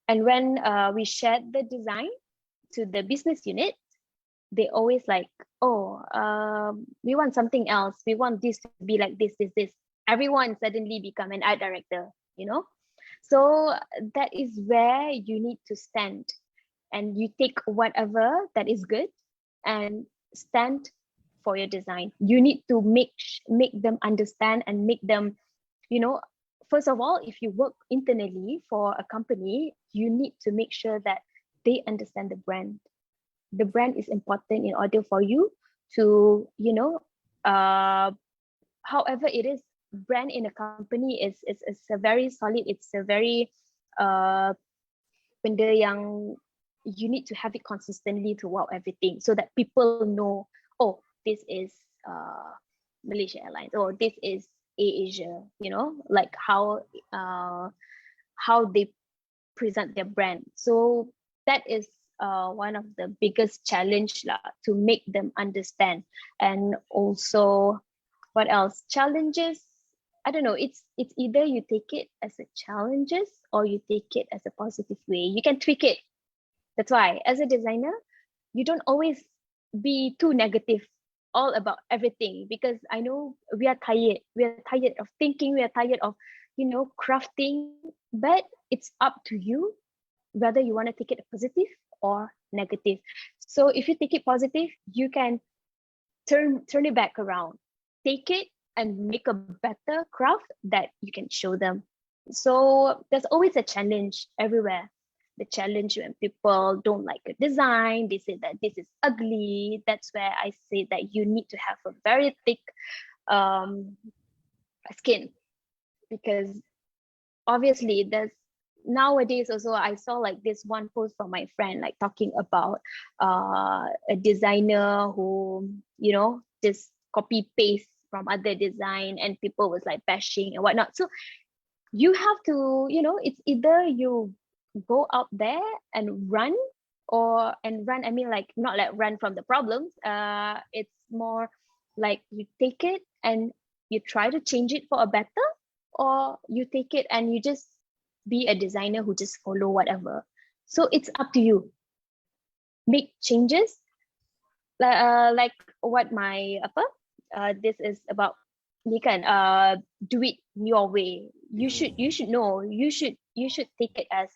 and when we shared the design to the business unit, they always like, oh, we want something else, we want this to be like this. Everyone suddenly become an art director, you know. So that is where you need to stand, and you take whatever that is good and stand for your design. You need to make them understand and make them, you know, first of all, if you work internally for a company, you need to make sure that they understand the brand. The brand is important in order for you to, you know, however it is, brand in a company is a very solid, it's a very benda yang you need to have it consistently throughout everything, so that people know, oh, this is Malaysia Airlines, or this is AirAsia, you know, like how they present their brand. So that is one of the biggest challenge lah, to make them understand. And also, what else? Challenges. I don't know. It's either you take it as a challenges or you take it as a positive way. You can tweak it. That's why, as a designer, you don't always be too negative all about everything, because I know we are tired. We are tired of thinking. We are tired of, crafting. But it's up to you whether you want to take it positive or negative. So if you take it positive, you can turn it back around. Take it and make a better craft that you can show them. So there's always a challenge everywhere. The challenge when people don't like a design, they say that this is ugly. That's where I say that you need to have a very thick skin, because obviously there's nowadays also I saw like this one post from my friend like talking about a designer who just copy paste from other design, and people was like bashing and whatnot. So you have to, it's either you go out there and run, I mean, like not like run from the problems. It's more like you take it and you try to change it for a better, or you take it and you just be a designer who just follow whatever. So it's up to you. Make changes, like what my this is about. You can do it your way. You should know. You should take it as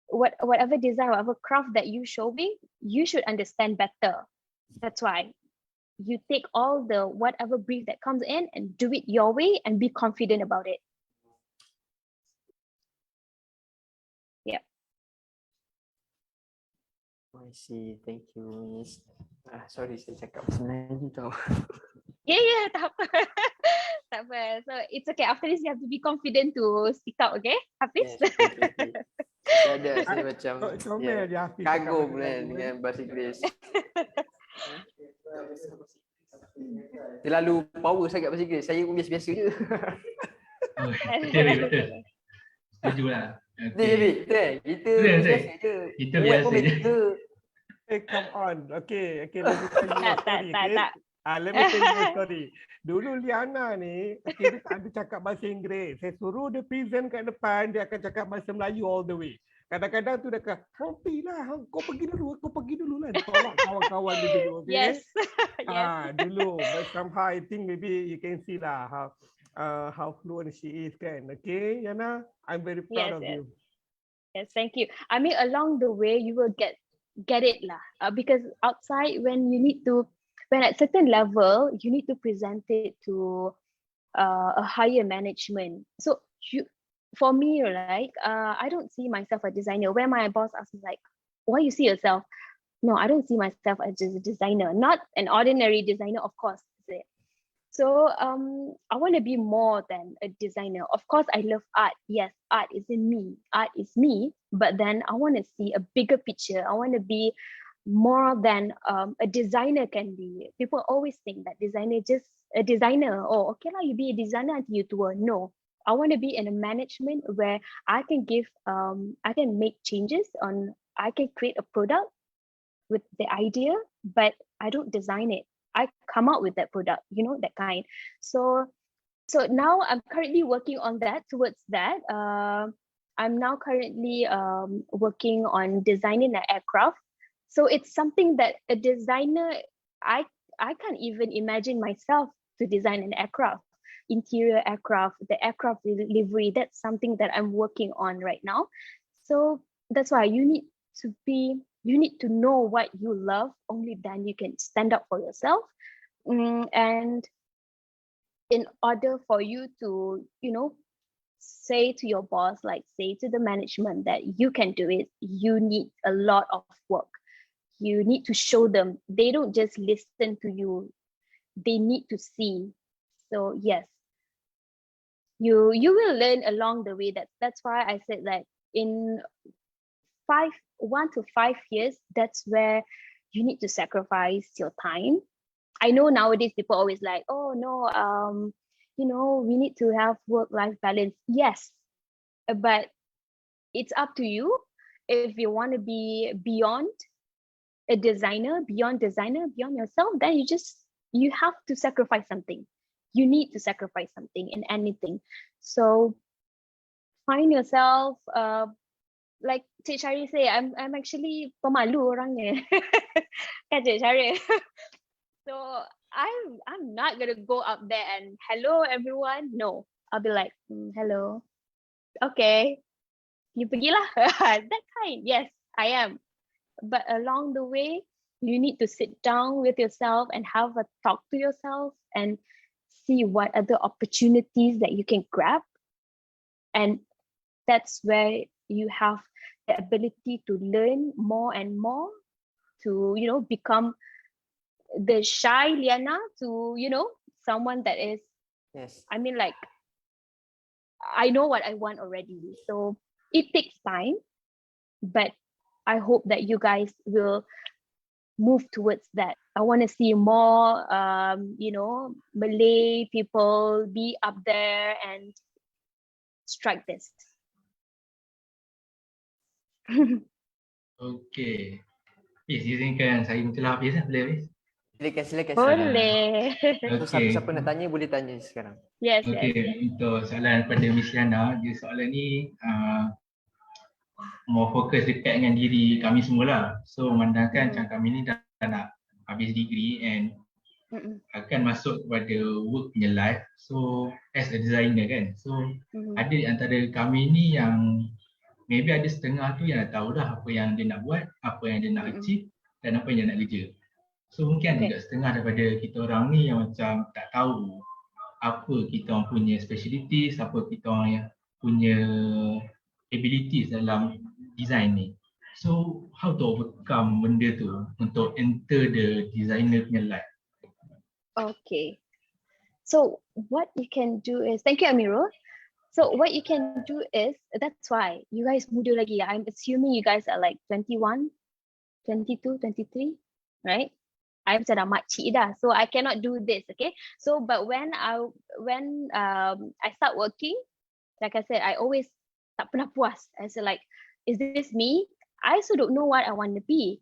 whatever design, whatever craft that you showing, you should understand better. That's why you take all the whatever brief that comes in and do it your way and be confident about it. Yeah. I see. Thank you, Miss. Sorry, saya cakap bahasa Melayu tau. Yeah, tak apa. Tak apa. So it's okay. After this, you have to be confident to speak out, okay, Hafiz? Yes, okay. Saya ada, saya macam Comel je Hafiz cakap kagum bahasa kan Melayu, dengan bahasa Inggeris. Terlalu power sangat bahasa Inggeris. Saya pun biasa-biasa je. Oh, betul. Setuju lah. Betul kan? Kita biasa je. Kita Buat pun biasa je. better. Come on. Okay, let me tell you a story. Tak. Let me tell you a story. Dulu Liana ni, dia tak ada cakap bahasa Inggeris. Saya suruh dia present kat depan, dia akan cakap bahasa Melayu all the way. Kadang-kadang tu dia kata, kau pergi dulu lah. Tolak kawan-kawan dia dulu, okay? Yes. Yes. Dulu. But somehow I think maybe you can see lah how fluent she is kan. Okay, Yana? I'm very proud of you. Yes, thank you. I mean, along the way, you will get it lah. Because outside, when at certain level, you need to present it to a higher management. So for me, like, I don't see myself a designer. Where my boss asks me like, why you see yourself? No, I don't see myself as just a designer. Not an ordinary designer, of course. So I want to be more than a designer. Of course, I love art. Yes, art is in me. Art is me. But then I want to see a bigger picture. I want to be more than a designer can be. People always think that designer just a designer. Oh, okay lah, you be a designer until you tour. No, I want to be in a management where I can I can make changes I can create a product with the idea, but I don't design it. I come out with that product, that kind. So now I'm currently working on that, towards that. I'm now currently working on designing an aircraft. So it's something that a designer, I can't even imagine myself to design an aircraft, interior aircraft, the aircraft delivery. That's something that I'm working on right now. So that's why you need to know what you love. Only then you can stand up for yourself. And in order for you to, say to your boss, like say to the management that you can do it, you need a lot of work. You need to show them. They don't just listen to you. They need to see. So yes, you will learn along the way. That's why I said that in 1 to 5 years, that's where you need to sacrifice your time. I know nowadays people always like, oh no, we need to have work-life balance. Yes, but it's up to you. If you want to be beyond beyond yourself, then you have to sacrifice something. You need to sacrifice something in anything. So find yourself, like Cik Syari say, I'm actually pemalu orangnya. Kan Cik Syari? So I'm not gonna go up there and hello everyone. No, I'll be like, hello, okay, you pergilah. That kind. Yes, I am. But along the way, you need to sit down with yourself and have a talk to yourself and see what other opportunities that you can grab. And that's where you have the ability to learn more and more, to become the shy Liana to someone that is, Yes. I mean, like, I know what I want already. So it takes time, but I hope that you guys will move towards that. I want to see more Malay people be up there and strike this. Okay. Izinkan saya mencelah Hafiz lah. Boleh Hafiz? Silakan. Boleh. So, Okay. siapa nak tanya boleh tanya sekarang. Yes. Untuk soalan daripada Miss Liana, dia soalan ni more fokus dekat dengan diri kami semualah. So memandangkan macam kami ni dah nak habis degree and akan masuk kepada work punya life. So as a designer kan. So ada antara kami ni yang maybe ada setengah tu yang dah tahu dah apa yang dia nak buat, apa yang dia nak achieve dan apa yang dia nak kerja. So mungkin ada juga setengah daripada kita orang ni yang macam tak tahu apa kita orang punya specialties, apa kita orang yang punya abilities dalam design ni. So how to overcome benda tu untuk enter the designer punya life? Okay. So what you can do is, thank you Amirul. So what you can do is, that's why you guys muda lagi. I'm assuming you guys are like 21, 22, 23, right? I'm sudah makcik dah, so I cannot do this, okay? So but when I start working, like I said, I always tak pernah puas. I said like, is this me? I also don't know what I want to be.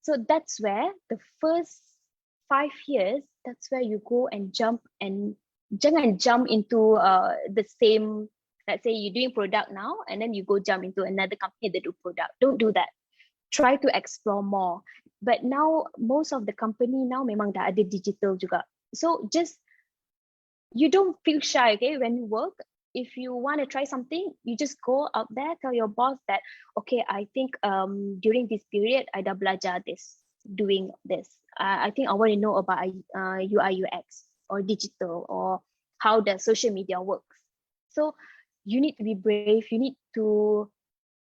So that's where the first 5 years, that's where you go and jump, and jangan jump into the same, let's say you're doing product now and then you go jump into another company that do product. Don't do that. Try to explore more. But now most of the company now memang dah ada digital juga. So just, you don't feel shy, okay, when you work. If you want to try something, you just go out there, tell your boss that, okay, I think during this period I dah belajar this, doing this. I think I want to know about UI UX or digital or how the social media works. So you need to be brave, you need to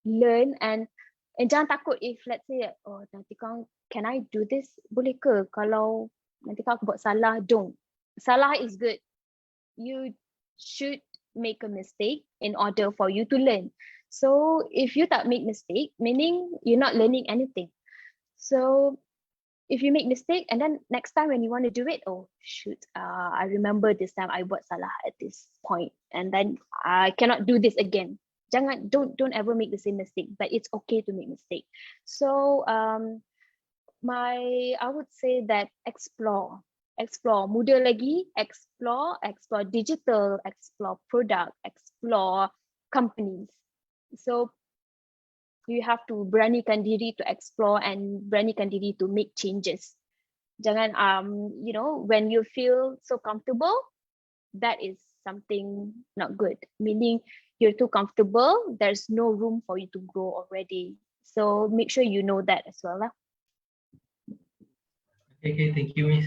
learn, and jangan takut if let's say, oh nanti kau, can I do this? Boleh ke? Kalau nanti kau buat salah, don't. Salah is good. You should make a mistake in order for you to learn. So if you tak make mistake, meaning you're not learning anything. So if you make mistake and then next time when you want to do it, oh shoot, I remember this time I buat salah at this point and then I cannot do this again. Don't ever make the same mistake, but it's okay to make mistake. So I would say that explore, muda lagi, explore digital, explore product, explore companies. So you have to beranikan diri to explore and beranikan diri to make changes. Jangan when you feel so comfortable, that is something not good, meaning you're too comfortable, there's no room for you to grow already. So make sure you know that as well lah. Okay, thank you Miss.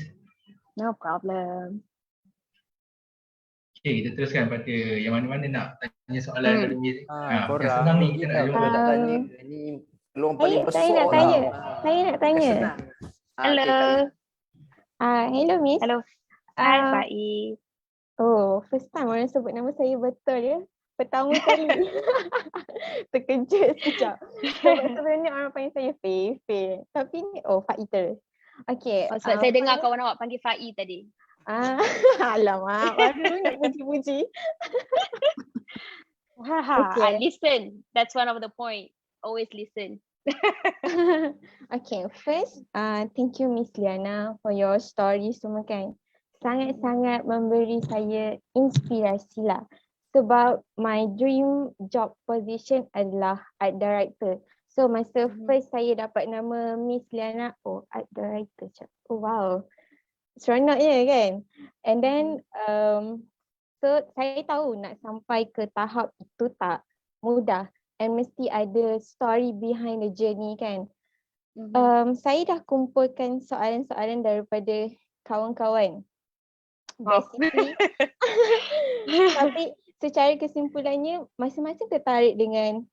No problem. Okay, kita teruskan pada yang mana-mana nak tanya soalan dari Miss. Korang senang ni kita nak kalau jawab. nak tanya ni peluang paling besar. Saya nak tanya. Saya nak tanya. Hello. Hello Miss. Hello. Hi Faiz. Oh, first time orang sebut nama saya betul ya. Pertama kali. Terkejut sekejap. Sebab sebenarnya orang panggil saya Faye. Tapi ni, Faiter. Okay. Oh, sebab saya dengar kawan awak panggil Fai tadi. Alamak, baru nak puji-puji. I listen. That's one of the point. Always listen. Okay, first, thank you Miss Liana for your story semua kan. Sangat-sangat memberi saya inspirasi lah. Sebab my dream job position adalah art director. So masa first saya dapat nama Miss Liana, oh art director. Oh wow, seronok je kan. And then so saya tahu nak sampai ke tahap itu tak mudah. And mesti ada story behind the journey kan. Saya dah kumpulkan soalan-soalan daripada kawan-kawan. Basically. Tapi secara kesimpulannya masing-masing tertarik dengan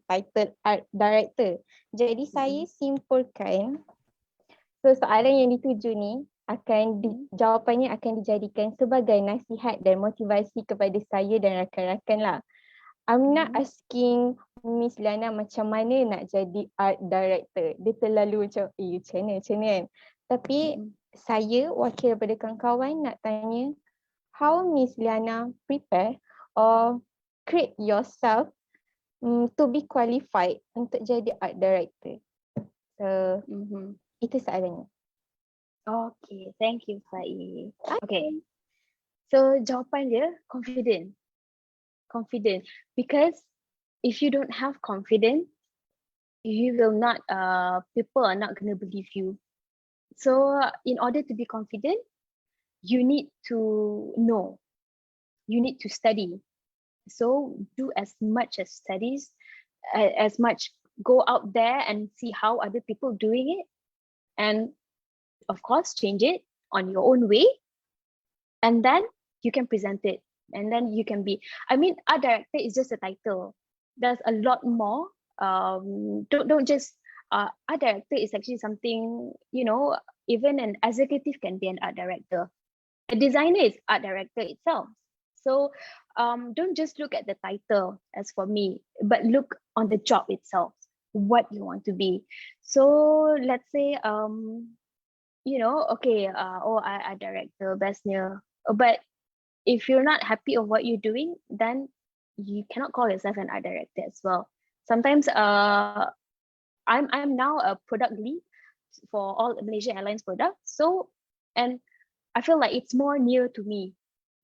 title art director. Jadi saya simpulkan. So soalan yang dituju ni jawapannya akan dijadikan sebagai nasihat dan motivasi kepada saya dan rakan-rakan lah. I'm not asking Miss Liana macam mana nak jadi art director. Dia terlalu macam, macam mana kan. Tapi saya wakil daripada kawan-kawan nak tanya, how Miss Liana prepare or create yourself to be qualified untuk jadi art director? So, itu soalannya. Okay, thank you Fai. Okay. So jawapan dia confident. Because if you don't have confidence, you will not people are not going to believe you. So in order to be confident, you need to know, you need to study. So do as much as studies, as much go out there and see how other people doing it, and of course change it on your own way, and then you can present it. And then you can be, art director is just a title. There's a lot more. Don't just, art director is actually something, even an executive can be an art director. A designer is art director itself. So don't just look at the title as for me, but look on the job itself, what you want to be. So let's say, art director, bestnya. But if you're not happy of what you're doing, then you cannot call yourself an art director as well. Sometimes I'm now a product lead for all Malaysia Airlines products. So, and I feel like it's more near to me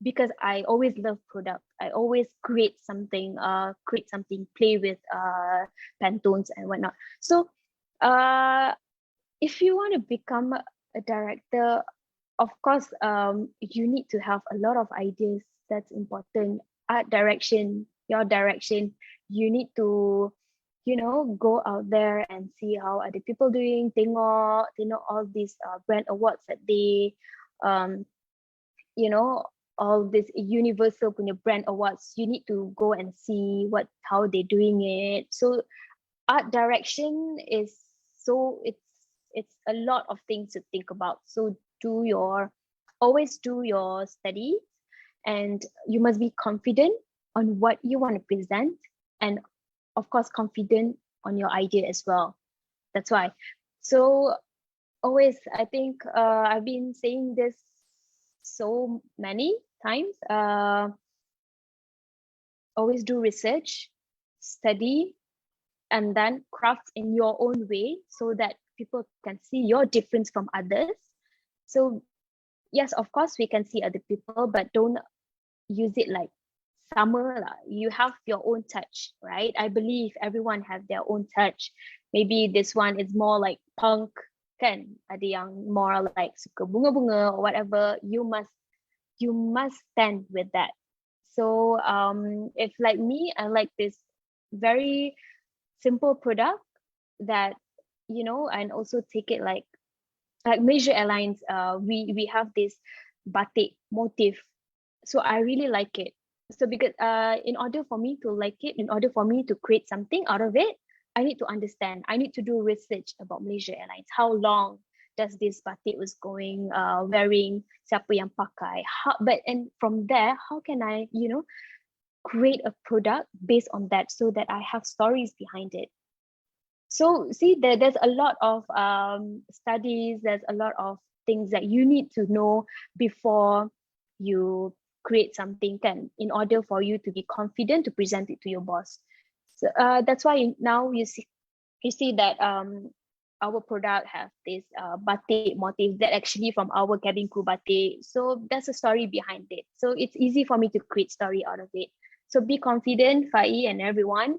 because I always love product. I always create something, play with Pantones and whatnot. So, if you want to become a director, of course, you need to have a lot of ideas. That's important. Art direction, your direction. You need to, go out there and see how other people doing. Tengok all these brand awards that they, all this universal punya brand awards. You need to go and see how they're doing it. So, art direction is it's a lot of things to think about. So always do your studies, and you must be confident on what you want to present, and of course confident on your idea as well. That's why. So always, I think I've been saying this so many times, always do research, study, and then craft in your own way so that people can see your difference from others. So yes, of course we can see other people, but don't use it like sama lah. You have your own touch, right? I believe everyone have their own touch. Maybe this one is more like punk, kan? Ada yang more like suka bunga-bunga or whatever. You must stand with that. So if like me, I like this very simple product that, and also take it like Malaysia Airlines, we have this batik motif. So I really like it. So because in order for me to like it, in order for me to create something out of it, I need to understand. I need to do research about Malaysia Airlines. How long does this batik was going, wearing, siapa yang pakai. And from there, how can I, create a product based on that so that I have stories behind it. So see, there's a lot of studies, there's a lot of things that you need to know before you create something can, in order for you to be confident to present it to your boss. So that's why now you see that our product have this batik motif that actually from our cabin crew batik. So there's a story behind it. So it's easy for me to create story out of it. So be confident, Fai and everyone.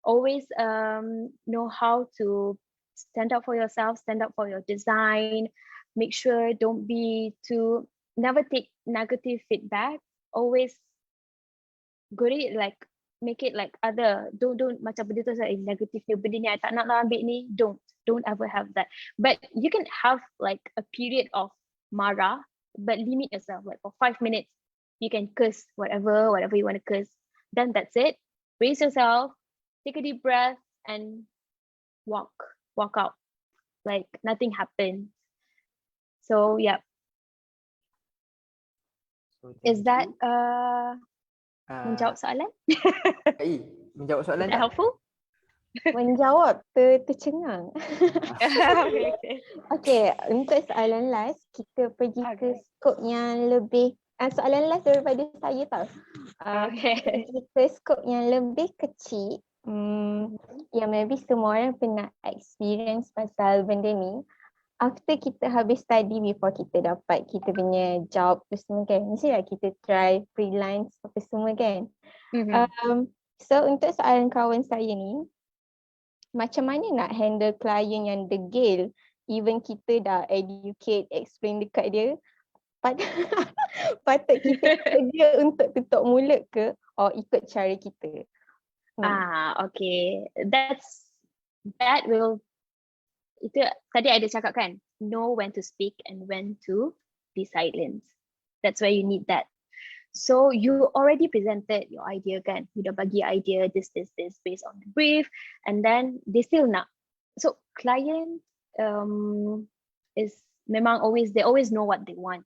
Always know how to stand up for yourself, stand up for your design. Make sure don't be too, never take negative feedback. Always good it like make it like other, don't macam benda tu saya negatif ni, benda ni I tak nak lah ambil ni, don't ever have that. But you can have like a period of marah, but limit yourself, like for 5 minutes you can curse whatever you want to curse, then that's it. Brace yourself, take a deep breath and walk out like nothing happened. So yeah, So, is thank that you. menjawab soalan? Menjawab soalan Is that tak? helpful? Menjawab tercengang. Okay. Okay, untuk soalan last, kita pergi ke skop yang lebih, soalan last daripada saya tau. Okay. Pergi ke skop yang lebih kecil, yang maybe semua orang pernah experience pasal benda ni. After kita habis study, before kita dapat kita punya job tu semua kan, mestilah kita try freelance apa semua kan. So untuk soalan kawan saya ni, macam mana nak handle klien yang degil, even kita dah educate, explain dekat dia, patut kita kerja untuk tutup mulut ke, or ikut cara kita? Okay, that will, itu tadi ada cakap kan, know when to speak and when to be silent. That's why you need that. So you already presented your idea kan, you dah bagi idea this based on the brief, and then they still nak. So client is memang they always know what they want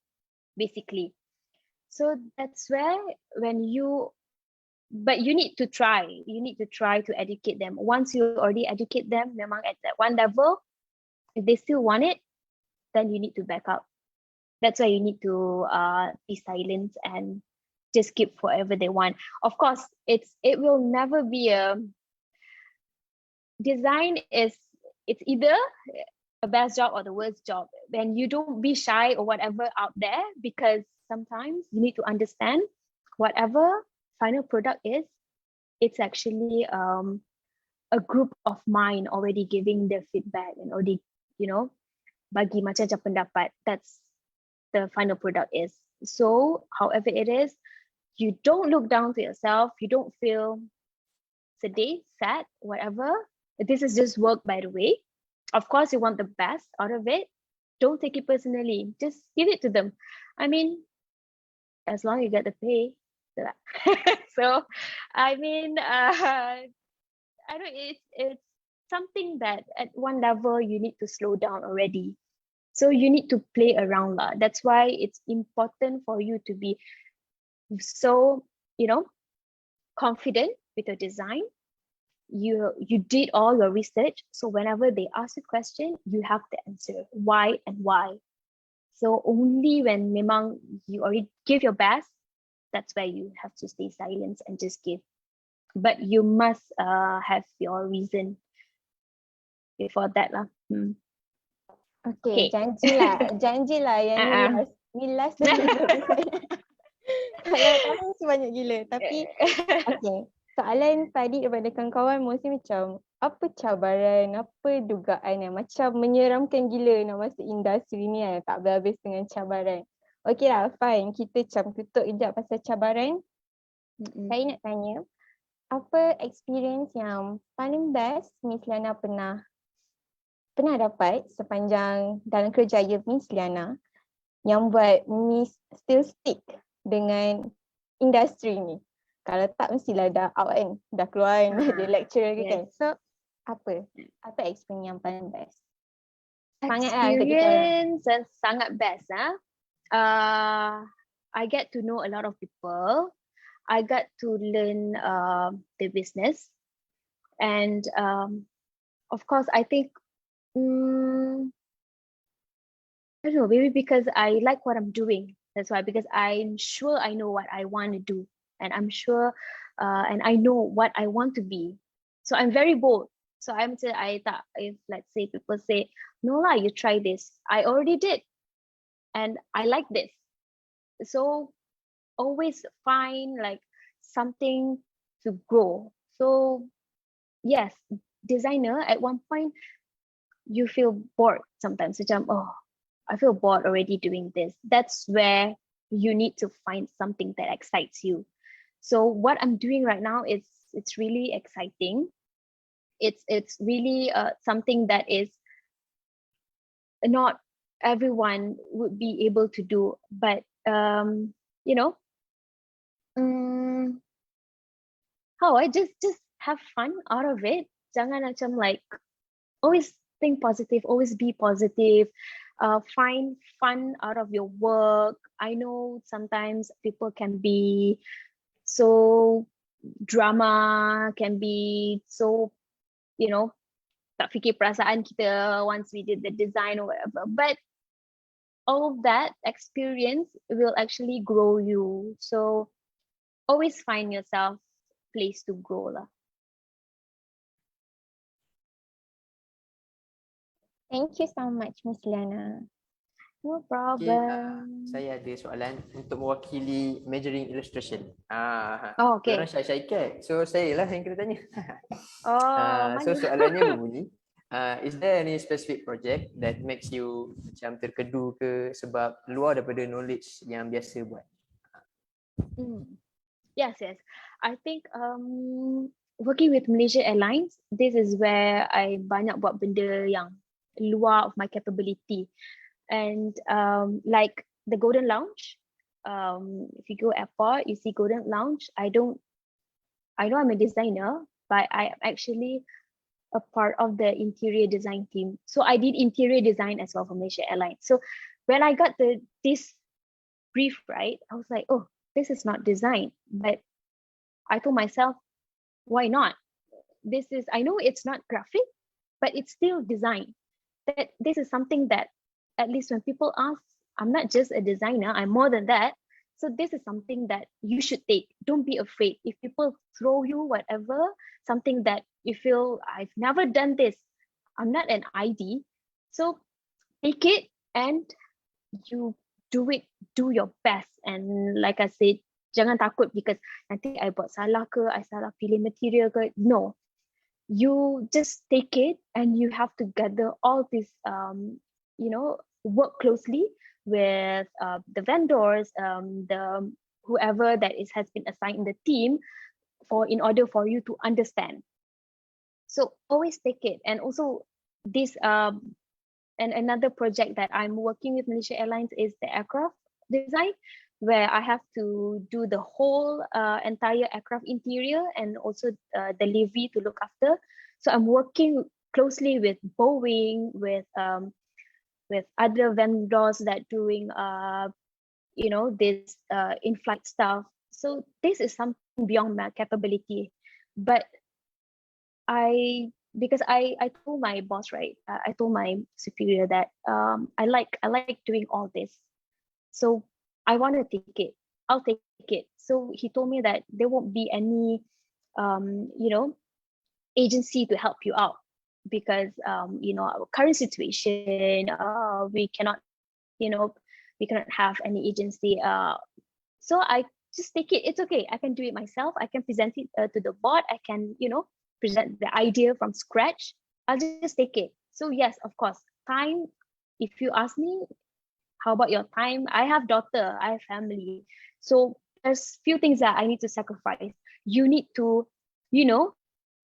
basically. So that's where but you need to try to educate them. Once you already educate them, memang at that one level, if they still want it, then you need to back up. That's why you need to be silent and just give whatever they want. Of course, it will never be a design it's either a best job or the worst job. And you don't be shy or whatever out there, because sometimes you need to understand whatever final product is, it's actually a group of mind already giving their feedback and already, bagi macam-macam pendapat. That's the final product is. So however it is, you don't look down to yourself, you don't feel sedih, sad, whatever. This is just work, by the way. Of course you want the best out of it. Don't take it personally, just give it to them. I mean, as long as you get the pay. So I mean, I don't, it's something that at one level you need to slow down already. So you need to play around lah. That's why it's important for you to be so, confident with your design. You did all your research, so whenever they ask a question, you have the answer why and why. So only when memang you already give your best, that's where you have to stay silent and just give. But you must have your reason before that lah. Okay, janjilah yang ni last kalau kamu sebanyak gila, tapi okay, soalan tadi daripada kawan-kawan mostly macam apa cabaran, apa dugaan yang macam menyeramkan gila nak masuk industri ni kan, tak habis dengan cabaran. Okay lah, fine, kita macam tutup kejap pasal cabaran. Saya nak tanya, apa experience yang paling best Miss Liana pernah dapat sepanjang dalam kerjaya Miss Liana yang buat Miss still stick dengan industri ni? Kalau tak mestilah dah out kan, dah keluar kan, jadi lecturer ke kan. So apa experience yang paling best? Experience yang sangat best I get to know a lot of people. I got to learn the business, and of course, I think, mm, I don't know, maybe because I like what I'm doing. That's why, because I'm sure I know what I want to do, and I'm sure, and I know what I want to be. So I'm very bold. So I'm say I thought, if let's say people say, no lah, you try this. I already did, and I like this. So always find like something to grow. So yes, designer at one point you feel bored sometimes. Macam, oh, I feel bored already doing this. That's where you need to find something that excites you. So what I'm doing right now is, it's really exciting. It's really something that is not everyone would be able to do, but you know, um, how I just have fun out of it. Jangan macam like, always think positive, always be positive, find fun out of your work. I know sometimes people can be so drama, can be so, tak fikir perasaan kita once we did the design or whatever, but all of that experience will actually grow you. So always find yourself place to grow lah. Thank you so much, Miss Liana. No Okay, problem. saya ada soalan untuk mewakili majoring illustration. Oh, okay. Orang shy cat. So saya lah yang kena tanya. Oh, So malu. soalannya berbunyi, is there any specific project that makes you macam terkedu ke sebab luar daripada knowledge yang biasa buat? Yes. I think working with Malaysia Airlines, this is where I banyak buat benda yang luar of my capability. And like the Golden Lounge, if you go airport, you see Golden Lounge. I know I'm a designer, but I am actually a part of the interior design team. So I did interior design as well for Malaysia Airlines. So when I got this brief, right, I was like, oh, this is not design. But I told myself, why not? I know it's not graphic, but it's still design. That this is something that, at least when people ask, I'm not just a designer, I'm more than that. So this is something that you should take. Don't be afraid. If people throw you whatever, something that you feel, I've never done this, I'm not an ID. So take it and you do your best. And like I said, jangan takut because nanti I buat salah ke, I salah pilih material ke. No, you just take it and you have to gather all this, work closely with the vendors, the whoever that has been assigned in the team, in order for you to understand. So always take it. And also this and another project that I'm working with Malaysia Airlines is the aircraft design, where I have to do the whole entire aircraft interior and also the livery to look after. So I'm working closely with Boeing, with other vendors that doing this in-flight stuff. So this is something beyond my capability, but because I told my boss, right, I told my superior that I like doing all this, so I want to take it. I'll take it. So he told me that there won't be any agency to help you out because our current situation, we cannot have any agency. So I just take it. It's okay. I can do it myself. I can present it to the board. I can present the idea from scratch. I'll just take it. So yes, of course, time. If you ask me, how about your time? I have daughter, I have family. So there's few things that I need to sacrifice. You need to,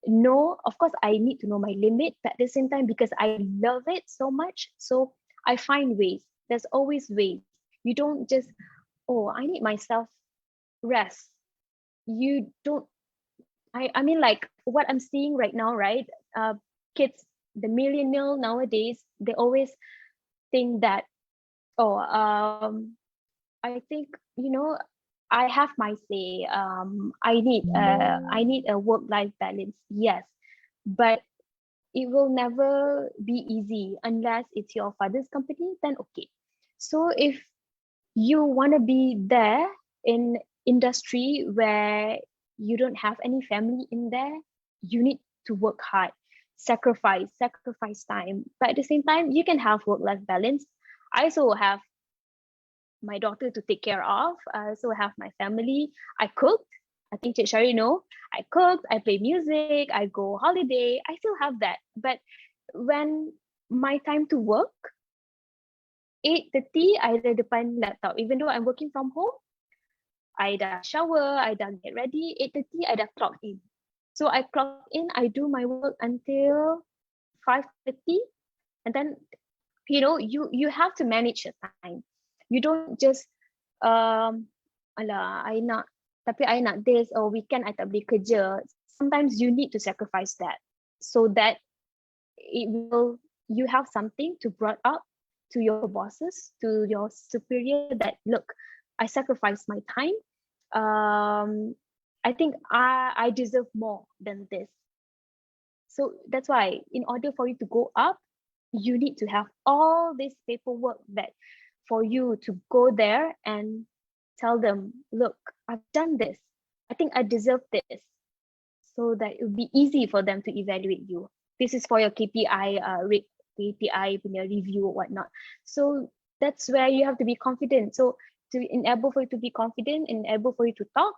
know, of course, I need to know my limit, but at the same time, because I love it so much, so I find ways. There's always ways. You don't just, oh, I need myself rest. You don't, I mean, like what I'm seeing right now, right? Kids, the millennial nowadays, they always think that, I think, I have my say. I need a work-life balance. Yes, but it will never be easy unless it's your father's company, then okay. So if you want to be there in industry where you don't have any family in there, you need to work hard, sacrifice time. But at the same time, you can have work-life balance. I also have my daughter to take care of. I also have my family. I cooked. I think Cik Shari know. I cooked, I play music, I go holiday. I still have that. But when my time to work, 8:30, I ada depan laptop. Even though I'm working from home, I dah shower, I dah get ready. 8:30, I dah clock in. So I clock in, I do my work until 5:30. And then, you have to manage your time. You don't just, alah, I nak this, or weekend I tak boleh kerja. Sometimes you need to sacrifice that so that you have something to brought up to your bosses, to your superior, that look, I sacrificed my time. I think I deserve more than this. So that's why in order for you to go up, you need to have all this paperwork that for you to go there and tell them, look, I've done this. I think I deserve this. So that it would be easy for them to evaluate you. This is for your KPI, KPI punya review or whatnot. So that's where you have to be confident. So to enable for you to be confident, enable for you to talk,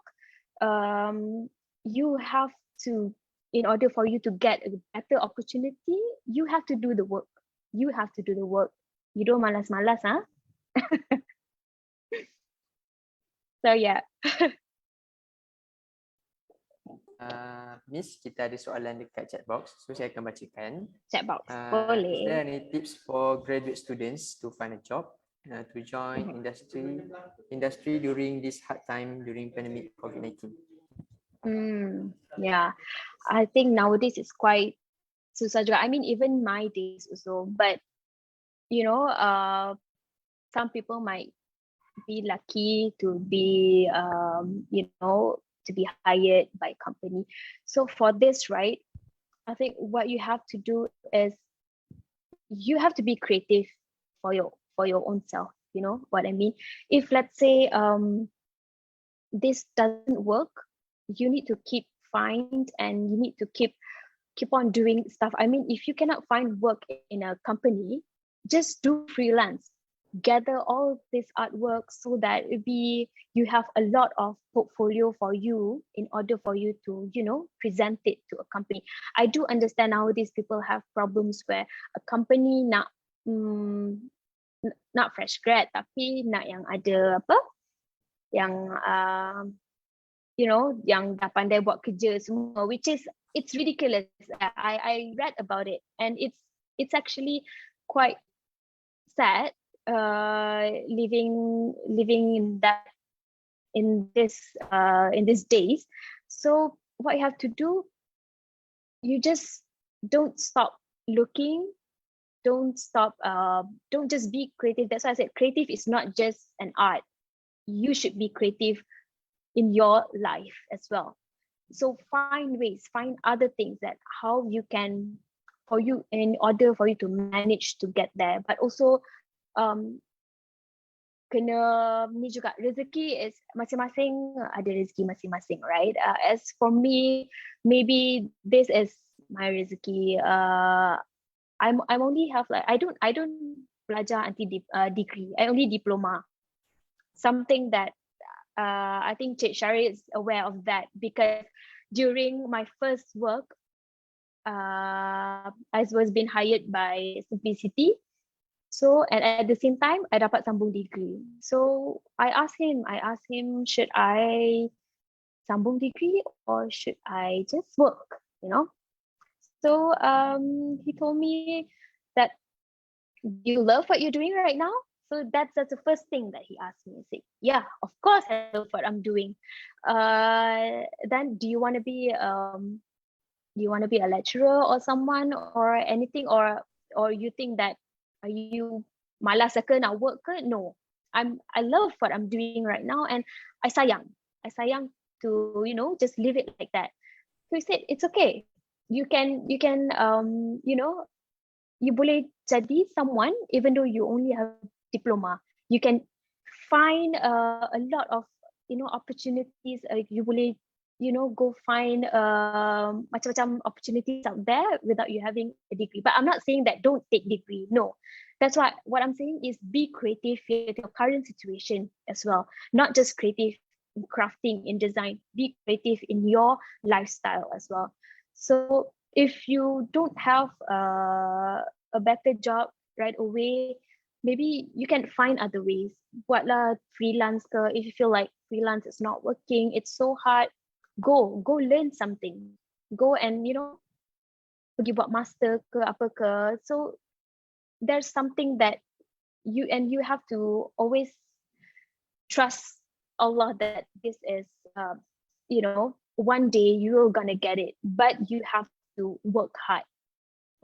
you have to, in order for you to get a better opportunity, you have to do the work. You have to do the work. You don't malas-malas, huh? So yeah. Miss, kita ada soalan dekat chat box, so saya akan bacakan. Chat box, Is boleh. there any tips for graduate students to find a job, to join industry during this hard time during pandemic COVID-19? Yeah, I think nowadays it's quite susah juga. I mean, even my days also. But some people might be lucky to be, to be hired by company. So for this, right, I think what you have to do is you have to be creative for your own self. You know what I mean? If let's say this doesn't work, you need to keep find, and you need to keep on doing stuff. I mean, if you cannot find work in a company, just do freelance. Gather all this artwork so that you have a lot of portfolio for you in order for you to present it to a company. I do understand nowadays people have problems where a company nak fresh grad tapi nak yang ada apa, yang yang dah pandai buat kerja semua, which is, it's ridiculous. I read about it, and it's actually quite sad living in these days. So what you have to do, you just don't stop looking, don't just be creative. That's why I said creative is not just an art. You should be creative in your life as well. So find ways, find other things that how you can, for you, in order for you to manage to get there. But also kena ni juga, rezeki is masing-masing ada rezeki masing-masing, right? As for me, maybe this is my rezeki. I'm only have like I don't belajar degree. I only diploma. Something that I think Cik Shari is aware of that, because during my first work, I was being hired by Simplicity. So, and at the same time, I dapat sambung degree. So I asked him, should I sambung degree or should I just work, So he told me that, you love what you're doing right now? So that's the first thing that he asked me. I said, yeah, of course I love what I'm doing. Then do you want to be a lecturer or someone or anything, or you think that, are you malas ke nak work ke? No, I love what I'm doing right now, and I sayang to just leave it like that. So he said, it's okay. you can you know, you boleh jadi someone even though you only have diploma. You can find a lot of, you know, opportunities. You boleh, you know, go find macam-macam opportunities out there without you having a degree. But I'm not saying that don't take degree. No, that's why what I'm saying is be creative with your current situation as well. Not just creative in crafting, in design. Be creative in your lifestyle as well. So if you don't have a better job right away, maybe you can find other ways. Buatlah freelance ke. If you feel like freelance is not working, it's so hard, go learn something. Go and, you know, pergi buat master ke apa ke. So there's something that you have to always trust Allah that this is you know, one day you're gonna get it, but you have to work hard.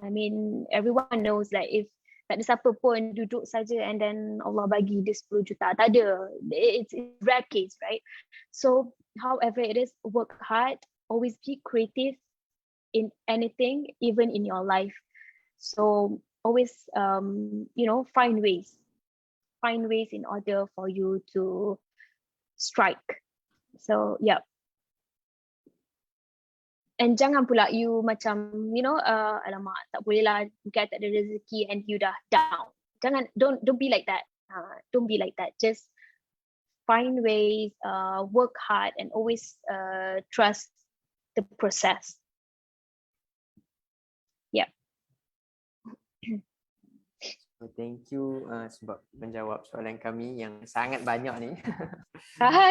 I mean, everyone knows that if tak ada siapa pun duduk saja and then Allah bagi dia 10 juta, tak ada. It's rare case, right? So however it is, work hard, always be creative in anything, even in your life. So always you know, find ways in order for you to strike. So yeah. And jangan pula you macam, you know, alamak, tak boleh lah, guys tak ada rezeki and you dah down. Jangan, don't be like that. Don't be like that. Just find ways, work hard and always trust the process. Yeah. Thank you sebab menjawab soalan kami yang sangat banyak ni.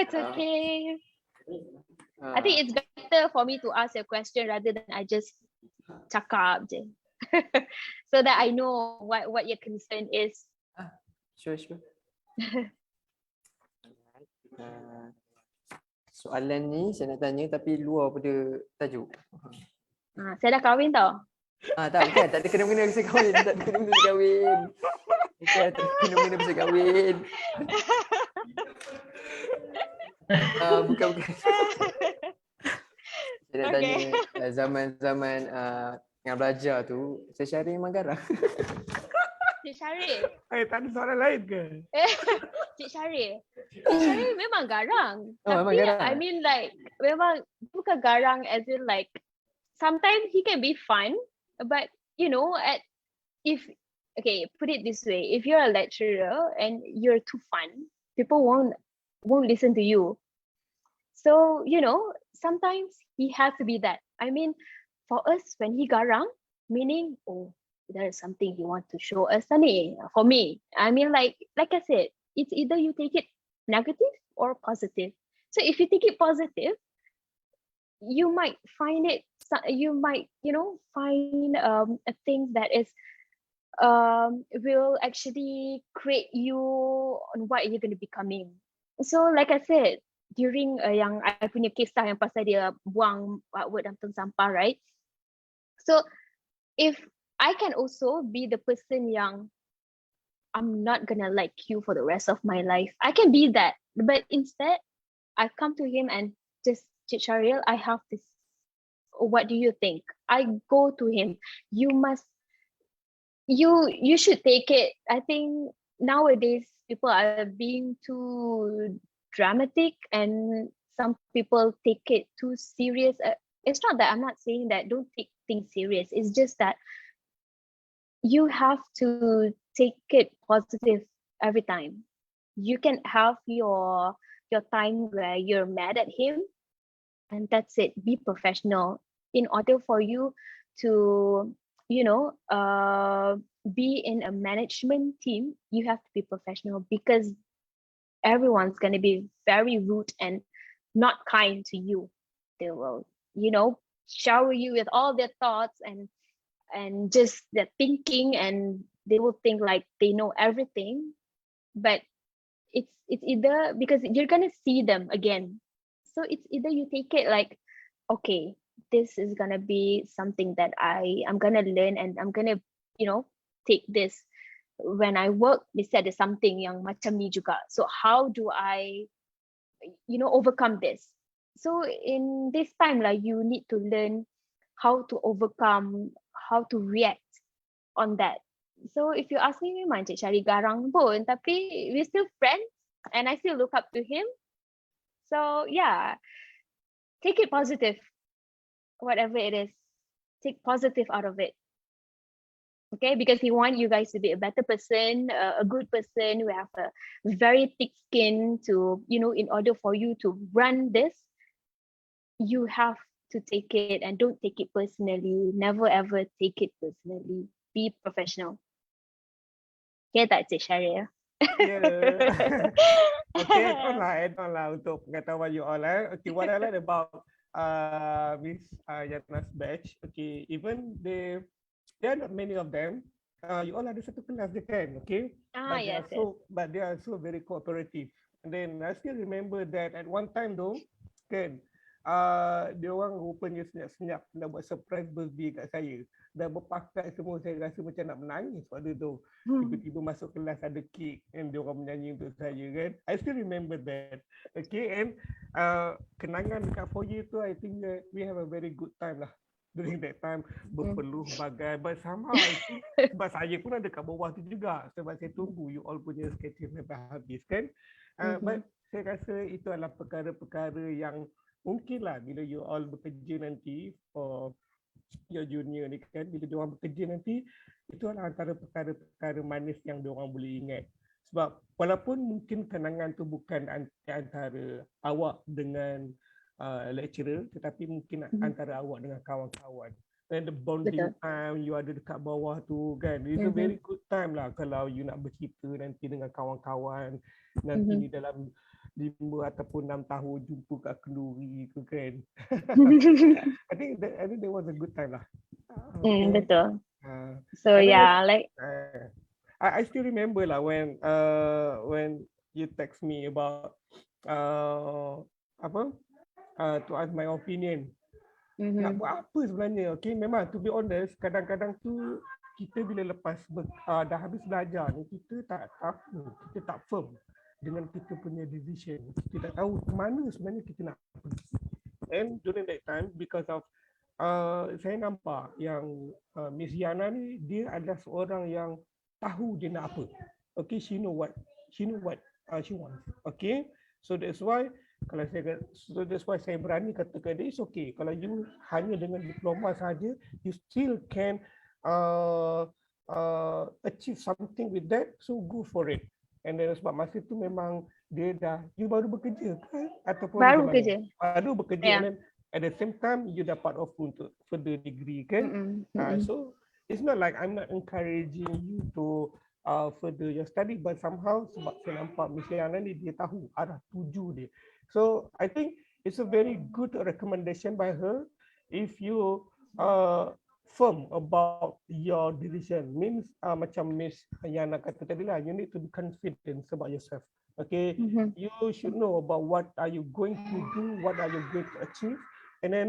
It's okay. I think it's better for me to ask a question rather than I just cakap je. So that I know what your concern is. Sure. Soalan ni saya nak tanya tapi luar pada tajuk. Saya dah kahwin tau. Bukan, tak ada kena-mengena pasal kahwin, tak ada kena-mengena pasal kahwin. Bukan, tak ada kena-mengena pasal kahwin. Bukan. Saya nak tanya, zaman-zaman yang belajar tu, saya Syarif memang garang. Cik Syarif. Tak ada soalan lain ke? Cik Syarif. Cik Syarif memang garang. Memang Tapi garang. I mean like, memang bukan garang as in like, sometimes he can be fun, but you know, okay, put it this way, if you're a lecturer and you're too fun, people won't listen to you. So, you know, sometimes he has to be that. I mean, for us, when he garang, meaning, oh, there is something he wants to show us. For me, I mean, like I said, it's either you take it negative or positive. So if you take it positive, you might find it, you might, you know, find a thing that is will actually create you on what you're going to be becoming. So like I said, during yang I punya kisah yang pasal dia buang artwork dalam tong sampah, right? So if I can also be the person yang I'm not gonna like you for the rest of my life, I can be that. But instead, I come to him and just, Cik Syaril, I have this. What do you think? I go to him. You should take it. I think nowadays people are being too dramatic and some people take it too serious. It's not that I'm not saying that don't take things serious. It's just that you have to take it positive every time. You can have your time where you're mad at him, and that's it. Be professional. In order for you to, you know, be in a management team, you have to be professional, because everyone's going to be very rude and not kind to you. They will, you know, shower you with all their thoughts and just their thinking, and they will think like they know everything. But it's either, because you're going to see them again, so it's either you take it like, okay, this is going to be something that I'm going to learn, and I'm going to, you know, take this when I work. Mesti ada something yang macam ni juga. So how do I, you know, overcome this? So in this time, like, you need to learn how to overcome, how to react on that. So if you ask me, memang Cik Syari garang pun, tapi we still friends and I still look up to him. So yeah, take it positive, whatever it is. Take positive out of it. Okay, because we want you guys to be a better person, a good person who have a very thick skin to, in order for you to run this, you have to take it and don't take it personally. Never ever take it personally. Be professional. Okay, tak Cik Syariah? Yeah. Okay, add on lah untuk pengetahuan you all. Okay, what I like about Miss Yana's batch, okay, even there are not many of them. You all ada satu kelas je kan, okay? Yes. But they are so very cooperative. And then I still remember that at one time though, kan, dia orang rupanya senyap-senyap nak buat surprise birthday kat saya. Dah berpakat semua, saya rasa macam nak menangis pada tu. Tiba-tiba masuk kelas ada kek and dia orang menyanyi untuk saya kan. I still remember that. Okay, and kenangan dekat foyer tu, I think that we have a very good time lah. During that time, berpeluh bagai. But somehow, sebab saya pun ada kat bawah tu juga. Sebab saya tunggu you all punya sketches sampai habis kan. But saya rasa itu adalah perkara-perkara yang mungkinlah bila you all bekerja nanti for your junior ni kan, bila diorang bekerja nanti, itu adalah antara perkara-perkara manis yang diorang boleh ingat. Sebab walaupun mungkin kenangan tu bukan antara awak dengan lecturer, tetapi mungkin antara awak dengan kawan-kawan. And the bonding time you ada dekat bawah tu kan, it's a very good time lah kalau you nak bercerita nanti dengan kawan-kawan nanti ni dalam 5 ataupun 6 tahun jumpa kat kenduri tu kan. I think that was a good time lah. Betul. So yeah, like I still remember lah when you text me about to ask my opinion. Nak buat apa sebenarnya? Okay, memang to be honest, kadang-kadang tu kita bila lepas dah habis belajar ni, kita tak tahu, kita tak firm dengan kita punya decision. Kita tak tahu ke mana sebenarnya kita nak pergi. And during that time, because of saya nampak yang Miss Yana ni, dia adalah seorang yang tahu dia nak apa. Okay, she know what she wants. Okay, so that's why saya berani katakan dia, it's okay. Kalau you hanya dengan diploma saja, you still can achieve something with that, so go for it. And then sebab masa tu memang dia you baru bekerja kan? Ataupun baru bekerja. Baru bekerja, yeah. And then at the same time you dapat offer untuk further degree kan? So it's not like I'm not encouraging you to further your study, but somehow sebab saya nampak Miss Yana ni dia tahu arah tuju dia. So I think it's a very good recommendation by her if you firm about your decision. Means macam Miss Yana kata tadi lah, you need to be confident about yourself. Okay, you should know about what are you going to do, what are you going to achieve, and then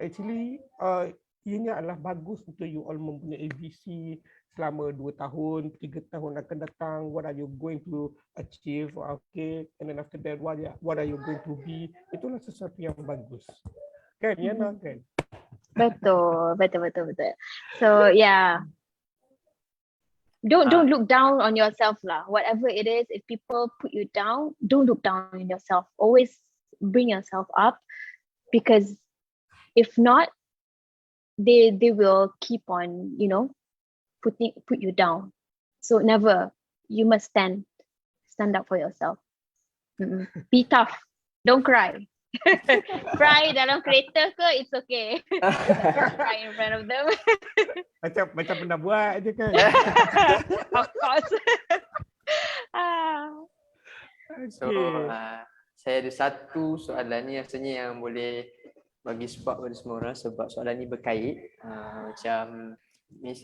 actually ini adalah bagus untuk you all mempunyai visi selama 2 tahun, 3 tahun akan datang. What are you going to achieve? Okay, and then after that, what are you going to be? Itulah sesuatu yang bagus. Kan, Yana kan? Betul. So yeah, don't look down on yourself lah. Whatever it is, if people put you down, don't look down on yourself. Always bring yourself up, because if not, they will keep on, put you down. So never. You must stand up for yourself. Be tough. Don't cry. Cry dalam kereta ke, it's okay. Cry in front of them. macam pernah buat je kan. Of course. So saya ada satu soalan ni rasanya yang boleh bagi spark pada semua orang, sebab soalan ni berkait macam Miss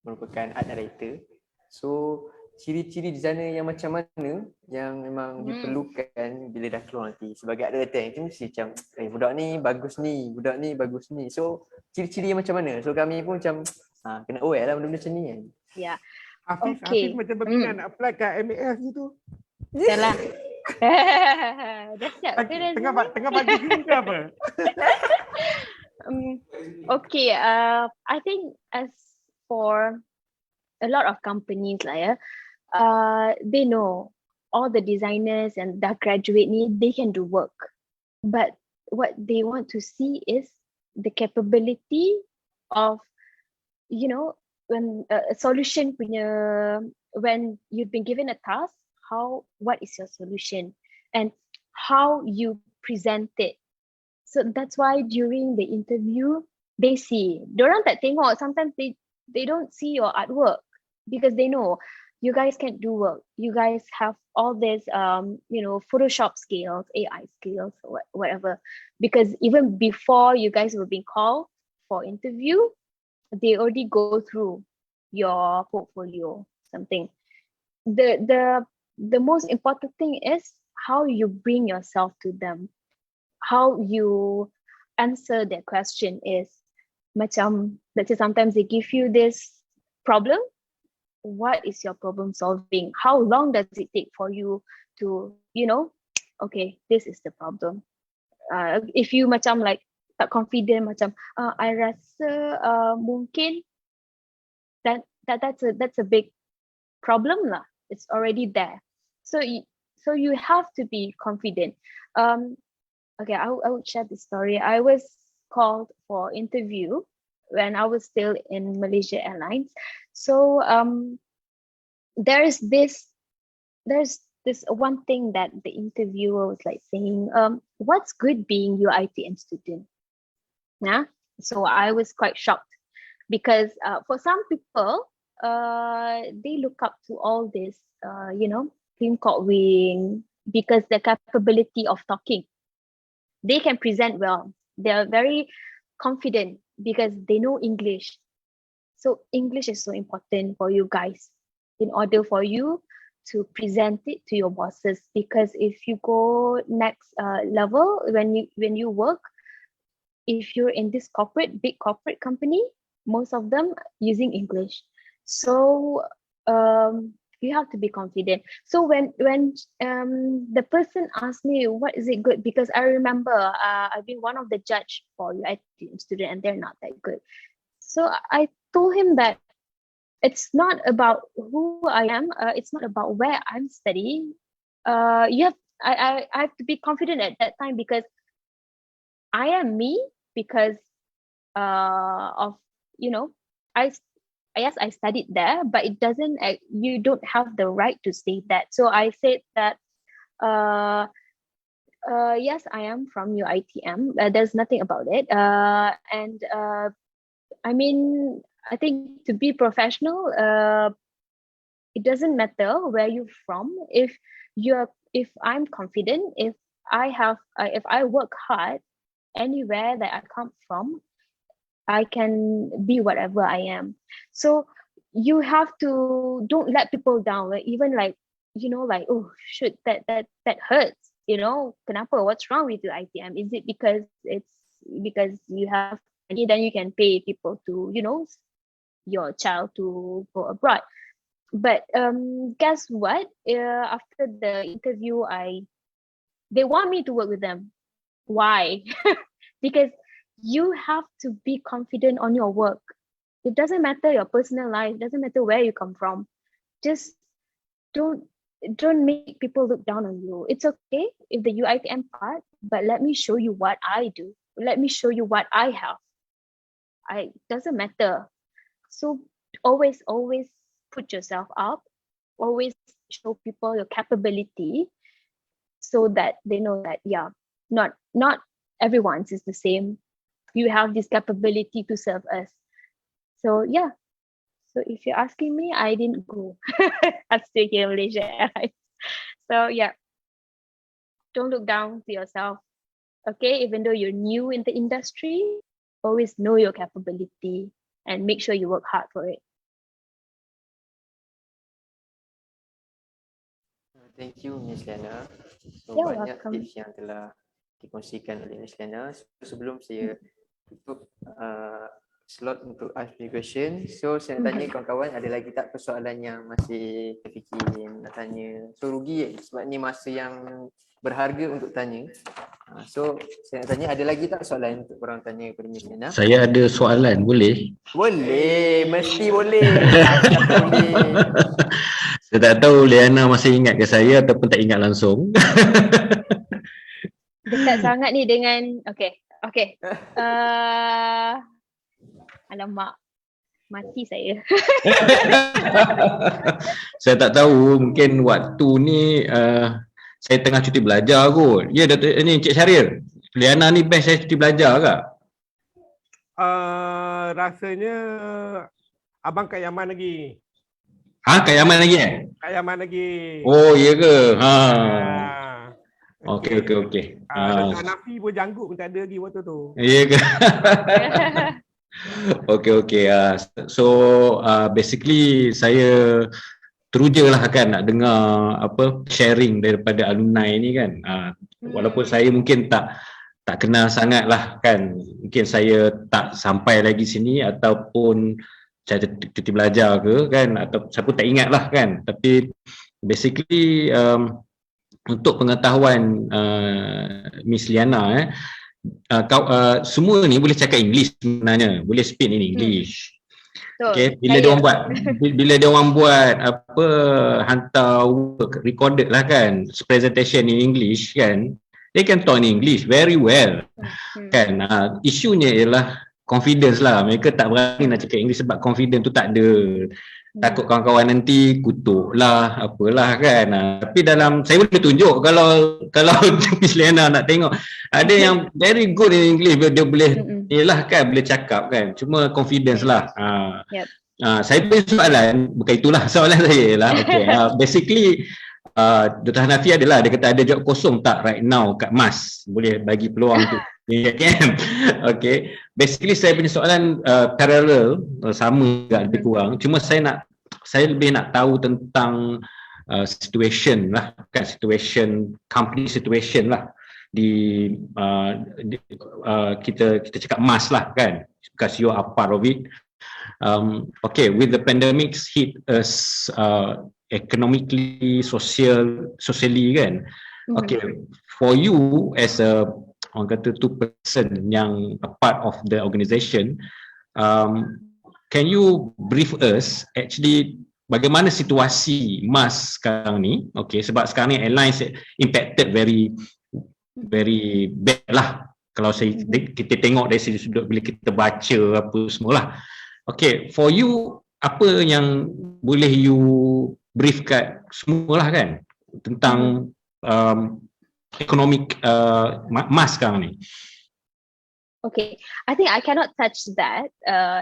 merupakan art director. So ciri-ciri di sana yang macam mana yang memang diperlukan bila dah keluar nanti sebagai art director? Itu mesti macam budak ni bagus ni. So ciri-ciri yang macam mana? So kami pun macam kena aware lah benda-benda macam ni kan. Ya. Hafiz macam berminat nak apply kat MAS gitu. Yalah. Dah siap. Tengah bagi sini ke apa? Okay, I think as for a lot of companies lah ya, they know all the designers and dah graduate ni, they can do work. But what they want to see is the capability of, you know, when a solution punya, when you've been given a task, what is your solution and how you present it. So that's why during the interview, they see. Diorang tak tengok, sometimes they don't see your artwork because they know you guys can't do work. You guys have all this, Photoshop skills, AI skills, or whatever. Because even before you guys were being called for interview, they already go through your portfolio, something. The most important thing is how you bring yourself to them. How you answer their question is macam, let's say sometimes they give you this problem. What is your problem solving? How long does it take for you to, okay, this is the problem. If you macam like tak confident macam, I rasa mungkin that's a big problem lah. It's already there. So you have to be confident. Okay, I would share the story. I was called for interview when I was still in Malaysia Airlines. So there's this one thing that the interviewer was like saying, what's good being UiTM student? Yeah. So I was quite shocked because for some people, they look up to all this, Kim Kok Wing, because the capability of talking. They can present well. They are very confident because they know English. So English is so important for you guys in order for you to present it to your bosses. Because if you go next level, when you work, if you're in this big corporate company, most of them using English. So you have to be confident. So when the person asked me what is it good, because I remember I've been one of the judge for UiTM student and they're not that good. So I told him that it's not about who I am. It's not about where I'm studying. I have to be confident at that time because I am me because of yes, I studied there, but it doesn't, you don't have the right to say that. So I said that, yes, I am from UiTM. There's nothing about it. And I mean, I think to be professional, it doesn't matter where you're from. If I'm confident, if I work hard anywhere that I come from, I can be whatever I am. So you have to, don't let people down. Like even like, oh shoot, that hurts. Kenapa? What's wrong with you, ITM? Is it because you have money, then you can pay people to, your child to go abroad? But guess what? After the interview, they want me to work with them. Why? Because you have to be confident on your work. It doesn't matter your personal life, it doesn't matter where you come from. Just don't make people look down on you. It's okay if the UiTM part, but let me show you what I do. Let me show you what I have. It doesn't matter. So always put yourself up. Always show people your capability so that they know that, yeah, not everyone's is the same. You have this capability to serve us. So yeah. So if you're asking me, I didn't go. I'm still here in Malaysia Airlines. So yeah. Don't look down to yourself. Okay, even though you're new in the industry, always know your capability and make sure you work hard for it. Thank you, Miss Liana. So You're banyak welcome. tips yang telah dikongsikan oleh Miss Liana. Sebelum saya tutup slot untuk ask me question, so saya nak tanya kawan-kawan, ada lagi tak persoalan yang masih terfikir nak tanya? So rugi sebab ni masa yang berharga untuk tanya. So saya nak tanya, ada lagi tak soalan untuk korang tanya kepada Miss Liana? Saya ada soalan, boleh? Boleh, mesti boleh. Tak boleh. Saya tak tahu Liana masih ingat ke saya ataupun tak ingat langsung. Dekat sangat ni dengan okay. Alamak, mati saya. Saya tak tahu, mungkin waktu ni saya tengah cuti belajar kot. Ya, Datuk ni Encik Syaril. Liana ni best saya cuti belajar ke? Rasanya abang kat Yaman lagi. Ha, kat Yaman lagi Kat Yaman lagi. Oh, ya ke? Ha. Okey. Datuk Hanafi pun janggut pun tak ada lagi waktu tu. Ya ke? Okey. So basically saya teruja lah kan nak dengar sharing daripada alumni ni kan. Walaupun saya mungkin tak kenal sangat lah kan. Mungkin saya tak sampai lagi sini ataupun saya cuti belajar ke kan, atau saya pun tak ingat lah kan. Tapi basically untuk pengetahuan Miss Liana semua ni boleh cakap English sebenarnya, boleh speak in English. Okay, bila dia orang buat hantar work recorded lah kan, presentation in English kan, they can talk in English very well kan. Isunya ialah confidence lah, mereka tak berani nak cakap English sebab confidence tu tak ada. Takut kawan-kawan nanti kutuk lah, apalah kan. Tapi saya boleh tunjuk kalau Miss Liana nak tengok. Ada yang very good in English, dia boleh boleh cakap kan. Cuma confidence lah. Saya punya soalan, bukan itulah soalan saya lah. Okay. Basically, Dr. Hanafi adalah, dia kata ada job kosong tak right now kat MAS? Boleh bagi peluang tu. Okay. Basically saya punya soalan parallel, sama juga lebih kurang. Cuma saya lebih nak tahu tentang situation lah kan, company situation lah di kita cakap MAS lah kan, because you are part of it. Okay, with the pandemics hit us economically, socially kan. Okay, for you as a orang kata two person yang a part of the organisation, can you brief us actually bagaimana situasi MAS sekarang ni? Okay, sebab sekarang ni airlines impacted very bad lah. Kalau kita tengok dari sudut bila kita baca apa semualah. Okay, for you apa yang boleh you brief kat semualah kan tentang economic MAS sekarang ni? Okay, I think I cannot touch that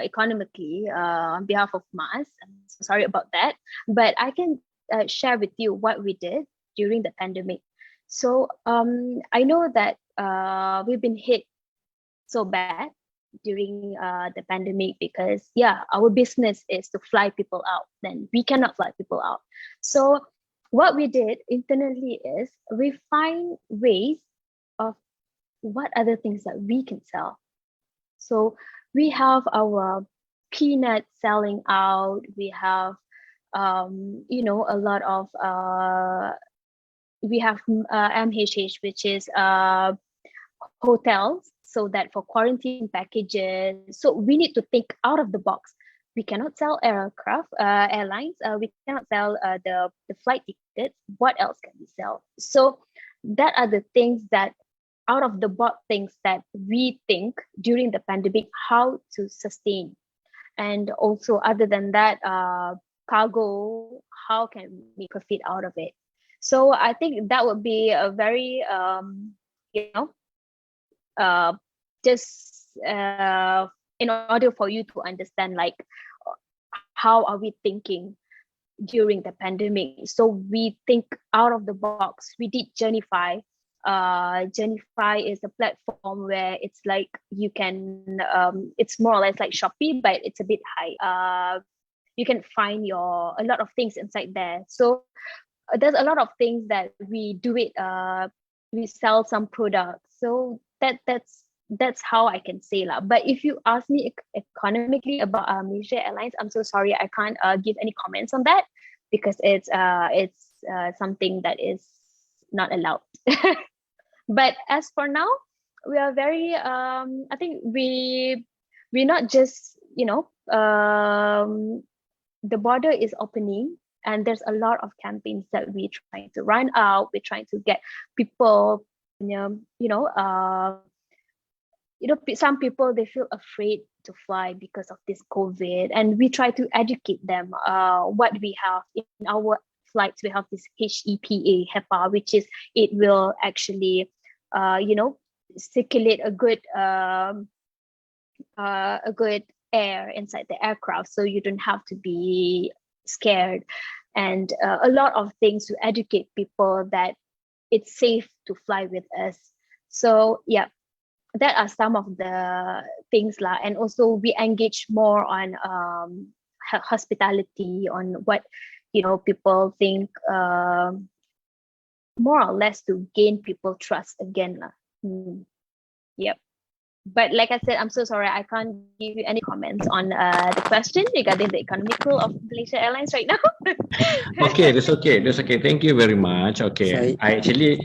economically on behalf of MAS. I'm so sorry about that. But I can share with you what we did during the pandemic. So I know that we've been hit so bad during the pandemic because, our business is to fly people out. Then we cannot fly people out. So what we did internally is we find ways of what other things that we can sell. So we have our peanut selling out. We have, a lot of, we have MHH, which is hotels, so that for quarantine packages. So we need to think out of the box. We cannot sell airlines. We cannot sell the flight tickets. What else can we sell? So that are the things that out of the box things that we think during the pandemic how to sustain. And also other than that, cargo, how can we profit out of it? So I think that would be a very, in order for you to understand, like, how are we thinking during the pandemic? So we think out of the box. We did Journeyfy. Journeyfy is a platform where it's like you can, it's more or less like Shopee, but it's a bit high. You can find a lot of things inside there. So there's a lot of things that we do it. We sell some products. So that's how I can say lah. But if you ask me economically about Malaysia Airlines, I'm so sorry, I can't give any comments on that because it's something that is not allowed. But as for now, we are very I think we're not just, the border is opening, and there's a lot of campaigns that we're trying to run out. We're trying to get people, some people, they feel afraid to fly because of this COVID, and we try to educate them. What we have in our flights, we have this HEPA, which is, it will actually circulate a good air inside the aircraft, so you don't have to be scared, and a lot of things to educate people that it's safe to fly with us. So yeah, that are some of the things lah. And also we engage more on hospitality, on what people think, more or less to gain people trust again lah. Yep. But like I said, I'm so sorry, I can't give you any comments on the question regarding the economical of Malaysia Airlines right now. Okay, that's okay. Thank you very much. Okay, I actually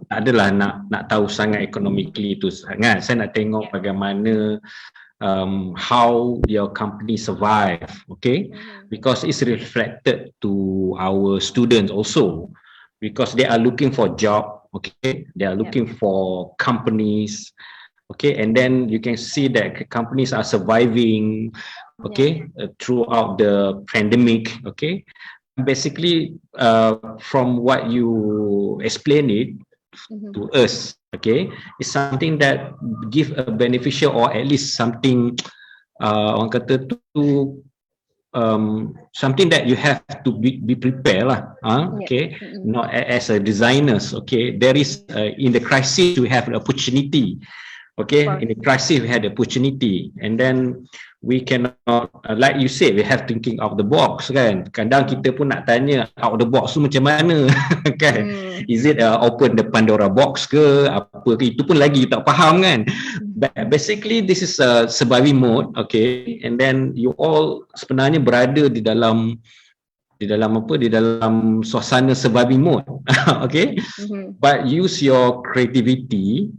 adalah nak tahu sangat economically tu sangat. Saya nak tengok bagaimana how your company survive, okay? Because it's reflected to our students also, because they are looking for job, okay? They are looking for companies, okay? And then you can see that companies are surviving, okay, throughout the pandemic, okay? Basically, from what you explain it to us, okay, it's something that give a beneficial, or at least something, orang kata tu, something that you have to be prepared lah, okay, not as a designers, okay. There is in the crisis we have an opportunity, okay. In the crisis we had the opportunity, and then we cannot, like you said, we have thinking out the box kan. Kadang kita pun nak tanya out the box tu macam mana kan. Is it open the Pandora box ke apa ke, itu pun lagi tak faham kan. But basically this is a surviving mode, okay. And then you all sebenarnya berada di dalam suasana surviving mode, okay. But use your creativity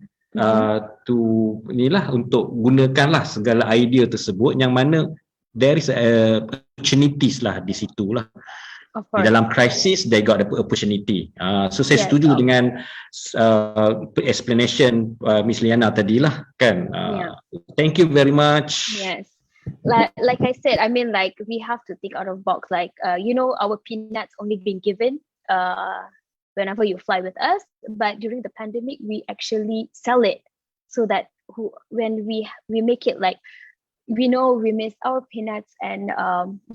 to inilah, untuk gunakanlah segala idea tersebut, yang mana there is opportunities lah di situ lah. Di dalam crisis they got the opportunity. So saya setuju dengan explanation Miss Liana tadi lah kan. Thank you very much. Yes. Like I said, I mean, like, we have to think out of box. Like, our peanuts only being given whenever you fly with us, but during the pandemic we actually sell it, so that when we make it, like, we know we miss our peanuts, and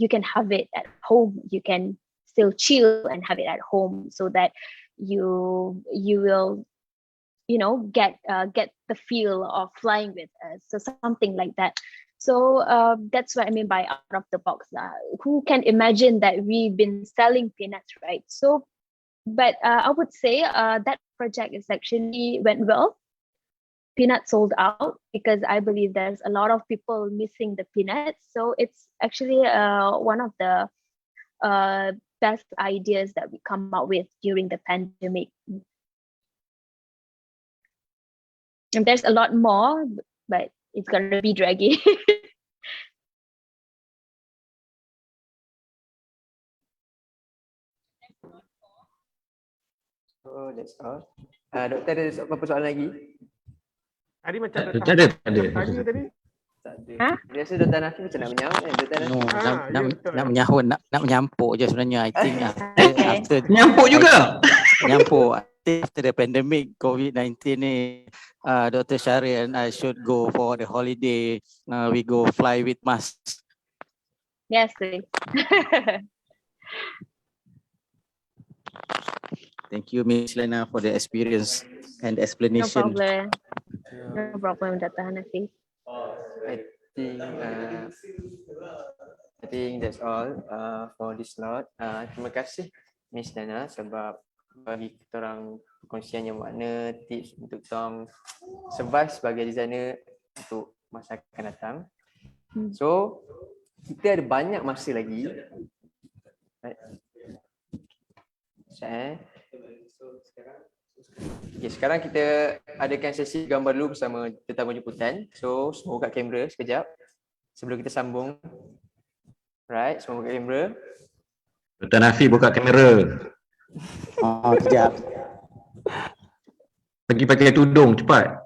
you can have it at home, you can still chill and have it at home, so that you will get the feel of flying with us, so something like that. So that's what I mean by out of the box. Who can imagine that we've been selling peanuts, right? So but I would say that project is actually went well. Peanuts sold out, because I believe there's a lot of people missing the peanuts. So it's actually one of the best ideas that we come up with during the pandemic. And there's a lot more, but it's gonna be draggy. Oh, that's all. Doktor ada apa-apa soalan lagi? Tadi macam Tak ada. tanya tadi. Tak ada. Biasa Dr. Nafi macam nak menyahut kan? Dr. Nafi. Nak menyahut, nak menyampuk je sebenarnya. I think after menyampuk juga. Menyampuk. After the pandemic COVID-19 ni, Dr. Syahrir and I should go for the holiday. We go fly with masks. Yes, please. Thank you, Miss Lena, for the experience and explanation. No problem, Dr. Hanafi. I think that's all for this slot. Terima kasih Miss Lena sebab bagi kita orang perkongsian yang makna tips untuk kita orang survive sebagai designer untuk masa akan datang. So kita ada banyak masa lagi. Okay, sekarang kita adakan sesi gambar dulu bersama tetamu jemputan. So, semua buka kamera sekejap sebelum kita sambung. Right, semua buka kamera. Dr. Nafi buka kamera. Oh, kejap. Pergi pakai tudung cepat.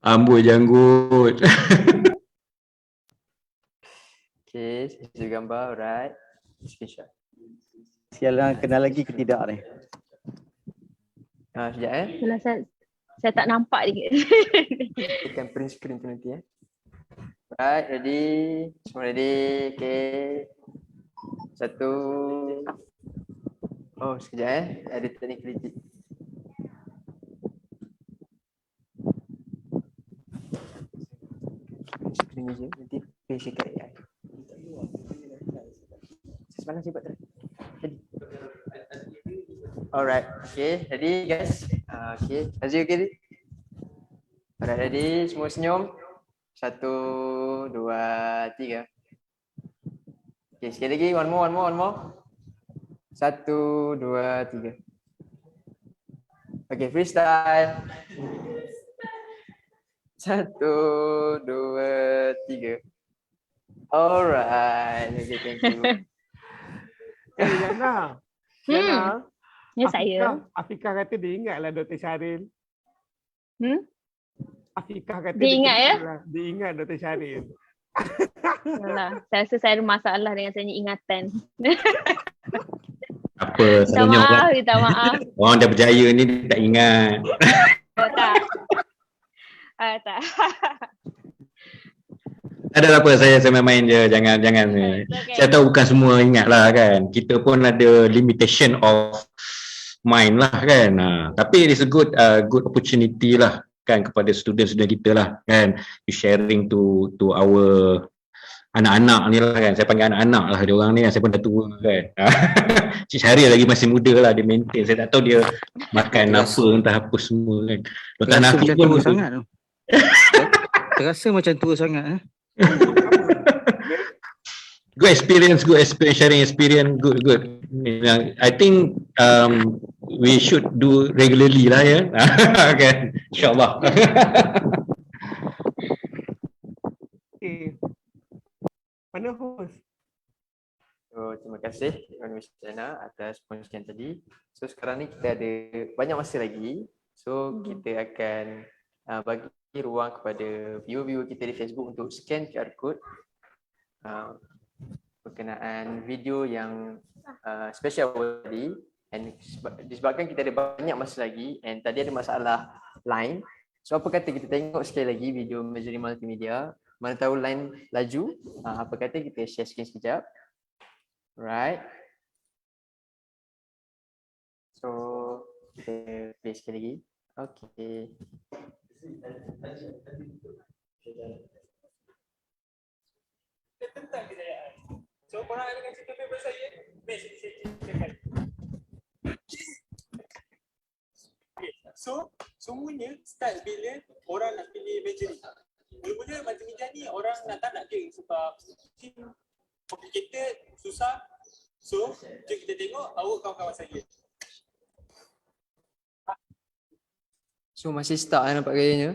Amboi janggut. Okay, sesi gambar, right. Screenshot. Sialan kenal lagi ke tidak ni? Sekejap Kalau saya tak nampak lagi. Tekan print screen tu nanti Right, ready. Semua ready. Okay. Satu. Oh, sekejap Ada teknik kritik. Screen je nanti face kat AI. Semalam saya buat tadi. Alright, okay, ready guys? Okay, Azir okay? Alright, ready? Semua senyum. 1, 2, 3. Okay, sekali lagi. One more. 1, 2, 3. Okay, freestyle. 1, 2, 3. Alright, okay, thank you. Yana. Yana. Ya saya. Afika kata dia ingatlah Dr. Syaril. Afika kata Dia ingat ya? Dia ingat Dr. Syaril. Alah, saya rasa saya ada masalah dengan saya punya ingatan. Apa Minta selalunya maaf, orang, minta maaf. orang dah berjaya ni dia tak ingat. Oh, tak. Tak. Ada apa, saya main-main je, jangan ni. Okay. Saya tahu bukan semua ingat lah kan. Kita pun ada limitation of mind lah kan. Tapi it is a good opportunity lah kan kepada student-student kita lah kan. You sharing to our anak-anak ni lah kan. Saya panggil anak-anak lah dia orang ni kan. Saya pun dah tua kan. Cik Syahrir lagi masih muda lah, dia maintain. Saya tak tahu dia makan apa entah apa semua kan. Dr. Nafi macam pun tua sangat tu. Terasa macam tua sangat. Good experience, sharing experience, good. I think we should do regularly lah ya. Okay, insyaAllah. Okay. Mana host? So, terima kasih Miss Jana atas perkongsian tadi. So, sekarang ni kita ada banyak masa lagi. So, kita akan bagi ruang kepada viewer-viewer kita di Facebook untuk scan QR code berkenaan video yang special tadi. And disebabkan kita ada banyak masa lagi and tadi ada masalah line. So, apa kata kita tengok sekali lagi video Majoring Multimedia. Mana tahu line laju. Apa kata kita share screen sekejap. Right. So, kita play sekali lagi. Okay. Tentang kejayaan. So, korang ada dengan cerita paper saya? Mari saya ceritakan. Okay. So, semuanya start bila orang nak pilih majoring. Mula-mula multimedia ni orang tak nak je sebab mungkin complicated, susah. So, jom kita tengok awak kawan-kawan saya. So masih start nampak gayanya.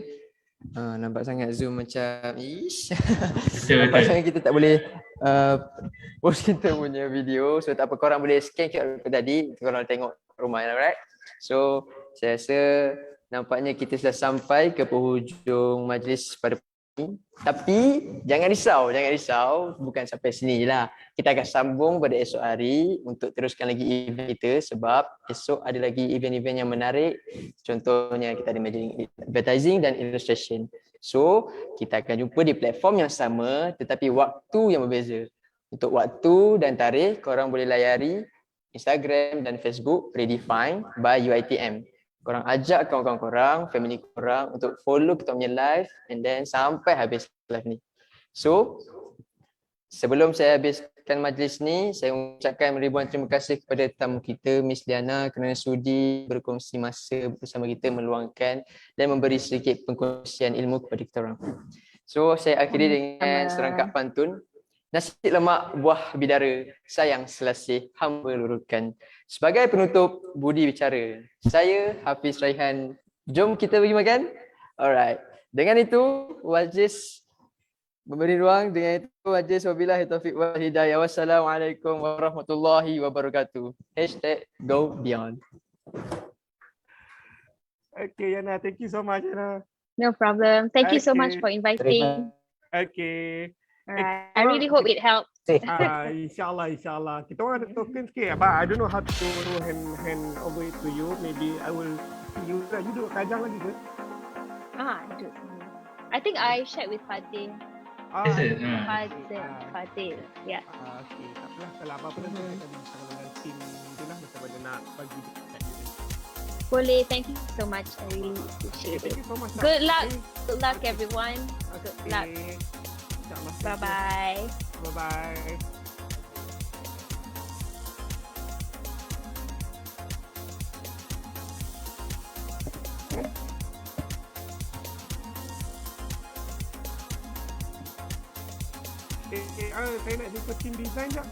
Nampak sangat Zoom macam ish. Nampak sangat kita tak boleh post kita punya video. So tak apa, korang boleh scan QR code tadi, korang tengok rumah, right? So saya rasa nampaknya kita sudah sampai ke penghujung majlis pada ini. Tapi jangan risau, bukan sampai sini je lah. Kita akan sambung pada esok hari untuk teruskan lagi event kita sebab esok ada lagi event-event yang menarik. Contohnya kita ada majoring advertising dan illustration. So kita akan jumpa di platform yang sama tetapi waktu yang berbeza. Untuk waktu dan tarikh korang boleh layari Instagram dan Facebook Redefine by UiTM. Korang ajak kawan-kawan korang, family korang untuk follow kita punya live and then sampai habis live ni. So, sebelum saya habiskan majlis ni, saya mengucapkan ribuan terima kasih kepada tetamu kita, Miss Liana kerana sudi berkongsi masa bersama kita, meluangkan dan memberi sedikit pengkongsian ilmu kepada kita orang. So, saya akhiri dengan serangkap pantun Nasi lemak buah bidara, sayang selasih, hamba lurukan. Sebagai penutup, budi bicara. Saya Hafiz Raihan. Jom kita pergi makan. Alright. Dengan itu, Wajiz memberi ruang. Dengan itu, Wajiz wabillahi taufiq wal hidayah. Wassalamualaikum warahmatullahi wabarakatuh. #GoBeyond. Okay, Yana, thank you so much, Yana. No problem. Thank you so much for inviting. Okay. Alright. I really hope it helped. Inshallah. Kita orang ada token sikit. But I don't know how to hand over it to you. Maybe I will see you. You duduk kajang lagi ke? Duduk sini. I think I shared with Fadil. Fadil. Yeah. Okay. Tak apalah. Kalau apa-apa nanti kita bersama dengan tim tu lah. Macam mana nak bagi dekat dia. Boleh. Thank you so much. I really appreciate it. Thank you so much. Good luck. Good luck, everyone. Good luck. Bye-bye. Bye-bye. Saya nak jumpa tim design jap.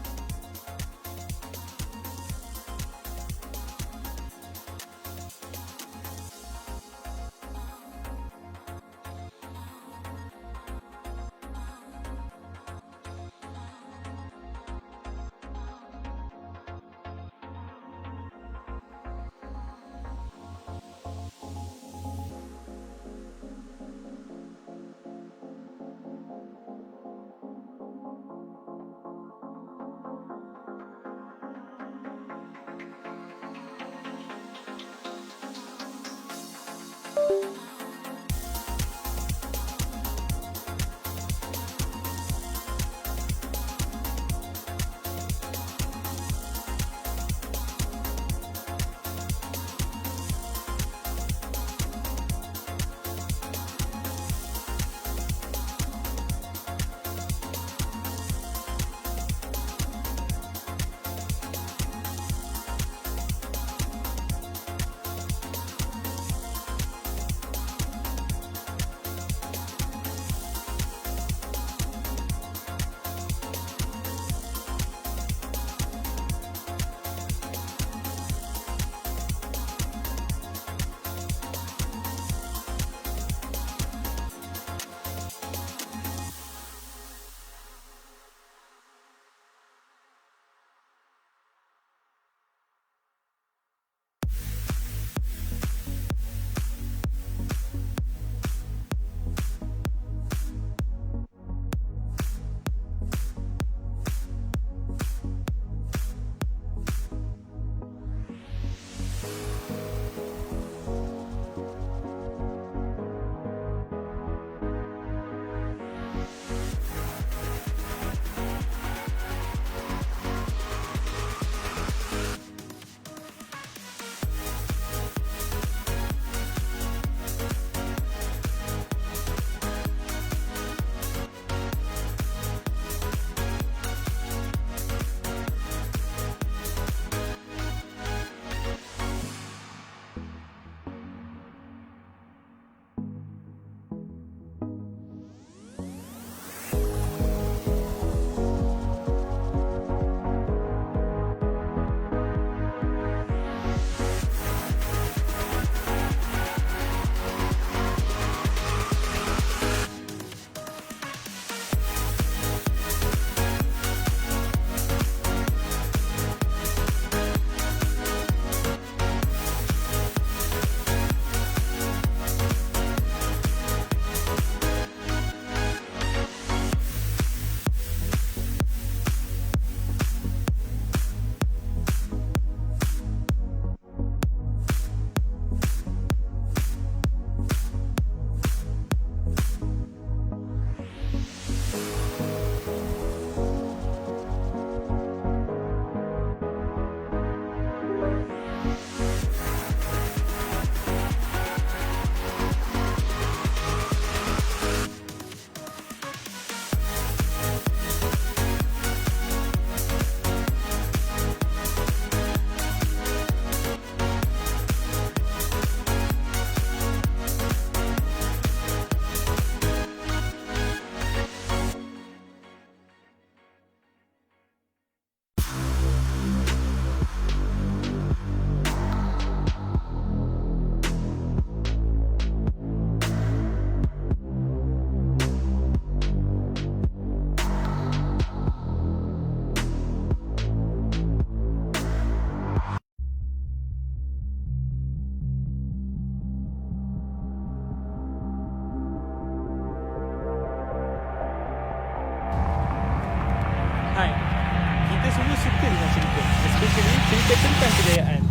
basically cerita tentang kejayaan.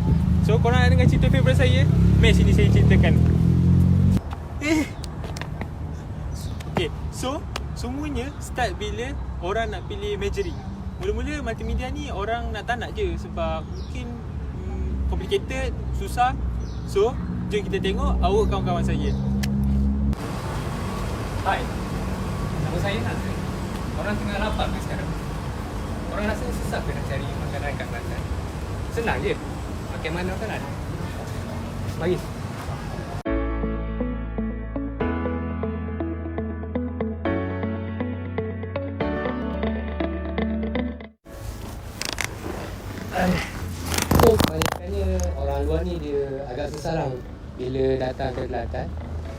So korang nak dengar cerita favourite saya? Mari sini saya ceritakan. Okay, so semuanya start bila orang nak pilih majoring. Mula-mula multimedia ni orang tak nak je sebab mungkin complicated, susah. So jom kita tengok awak kawan-kawan saya. Hai, nama saya Nazrin. Orang tengah lapar ke sekarang? Orang rasa susah ke nak cari makanan kat Kelantan? Senang je. Makan mana kan ada. Mari. So, kebanyakannya orang luar ni dia agak susah lah bila datang ke Kelantan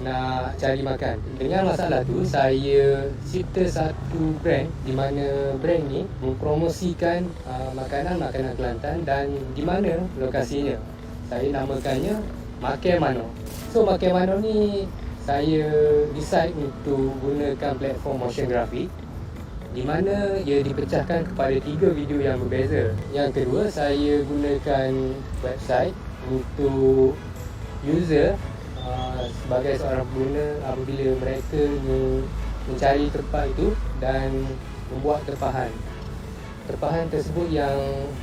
nak cari makan. Dengan masalah tu, saya cipta satu brand di mana brand ni mempromosikan makanan-makanan Kelantan dan di mana lokasinya. Saya namakannya Makan Mano. So, Makan Mano ni saya decide untuk gunakan platform motion graphic di mana ia dipecahkan kepada 3 video yang berbeza. Yang kedua, saya gunakan website untuk user sebagai seorang pengguna apabila mereka mencari tempat itu dan membuat tempahan. Tempahan tersebut yang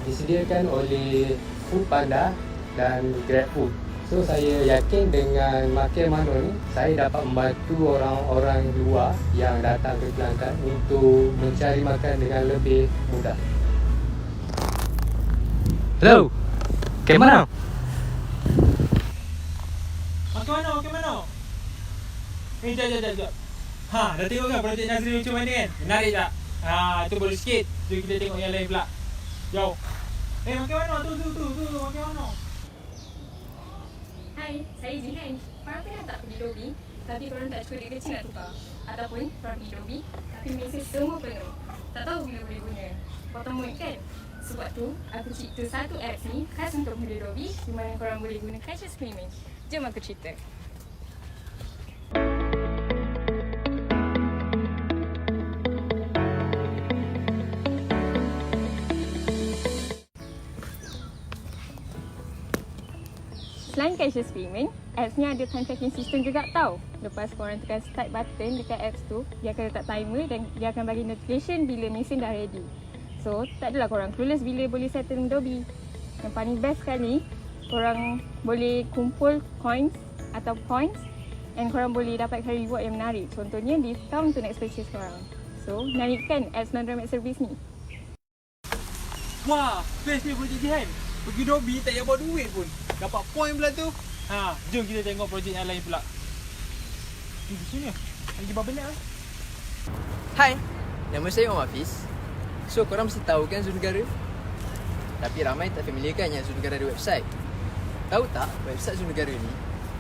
disediakan oleh Foodpanda dan GrabFood. So saya yakin dengan Makan Mano ni saya dapat membantu orang-orang luar yang datang ke Kelantan untuk mencari makan dengan lebih mudah. Hello. Ke mana? Makan mana? Jap. Dah tengok kan projek Nazri macam mana kan? Menarik tak? Tu baru sikit. Jom kita tengok yang lain pula. Jauh. Makan mana? Tu, makan mana? Hai, saya Jihan. Korang pernah tak pergi lobi tapi korang tak cukup duit kecil nak tukar? Ataupun korang pergi lobi tapi meja semua penuh, tak tahu bila boleh guna? Potong mood kan? Sebab tu, aku cipta satu apps ni khas untuk pengguna lobi di mana korang boleh guna cashless payment. Jom aku cerita. Selain cashless payment, apps ni ada time tracking system juga tau. Lepas korang tekan start button dekat apps tu, dia akan letak timer dan dia akan bagi notification bila mesin dah ready. So, tak adalah korang clueless bila boleh settle Adobe. Yang paling best sekali, korang boleh kumpul coins atau points and korang boleh dapatkan reward yang menarik. Contohnya, discount untuk next purchase korang. So, naikkan apps non-remit service ni. Wah, best ni projek Jihan. Pergi Adobe tak payah bawa duit pun. Dapat point pula tu. Jom kita tengok projek yang lain pula. Di sini lagi berapa lah. Hai, nama saya Omar Hafiz. So, korang mesti tahu kan Zoo Negara? Tapi ramai tak familiar kan yang Zoo Negara ada website. Tahu tak, website Zoo Negara ni,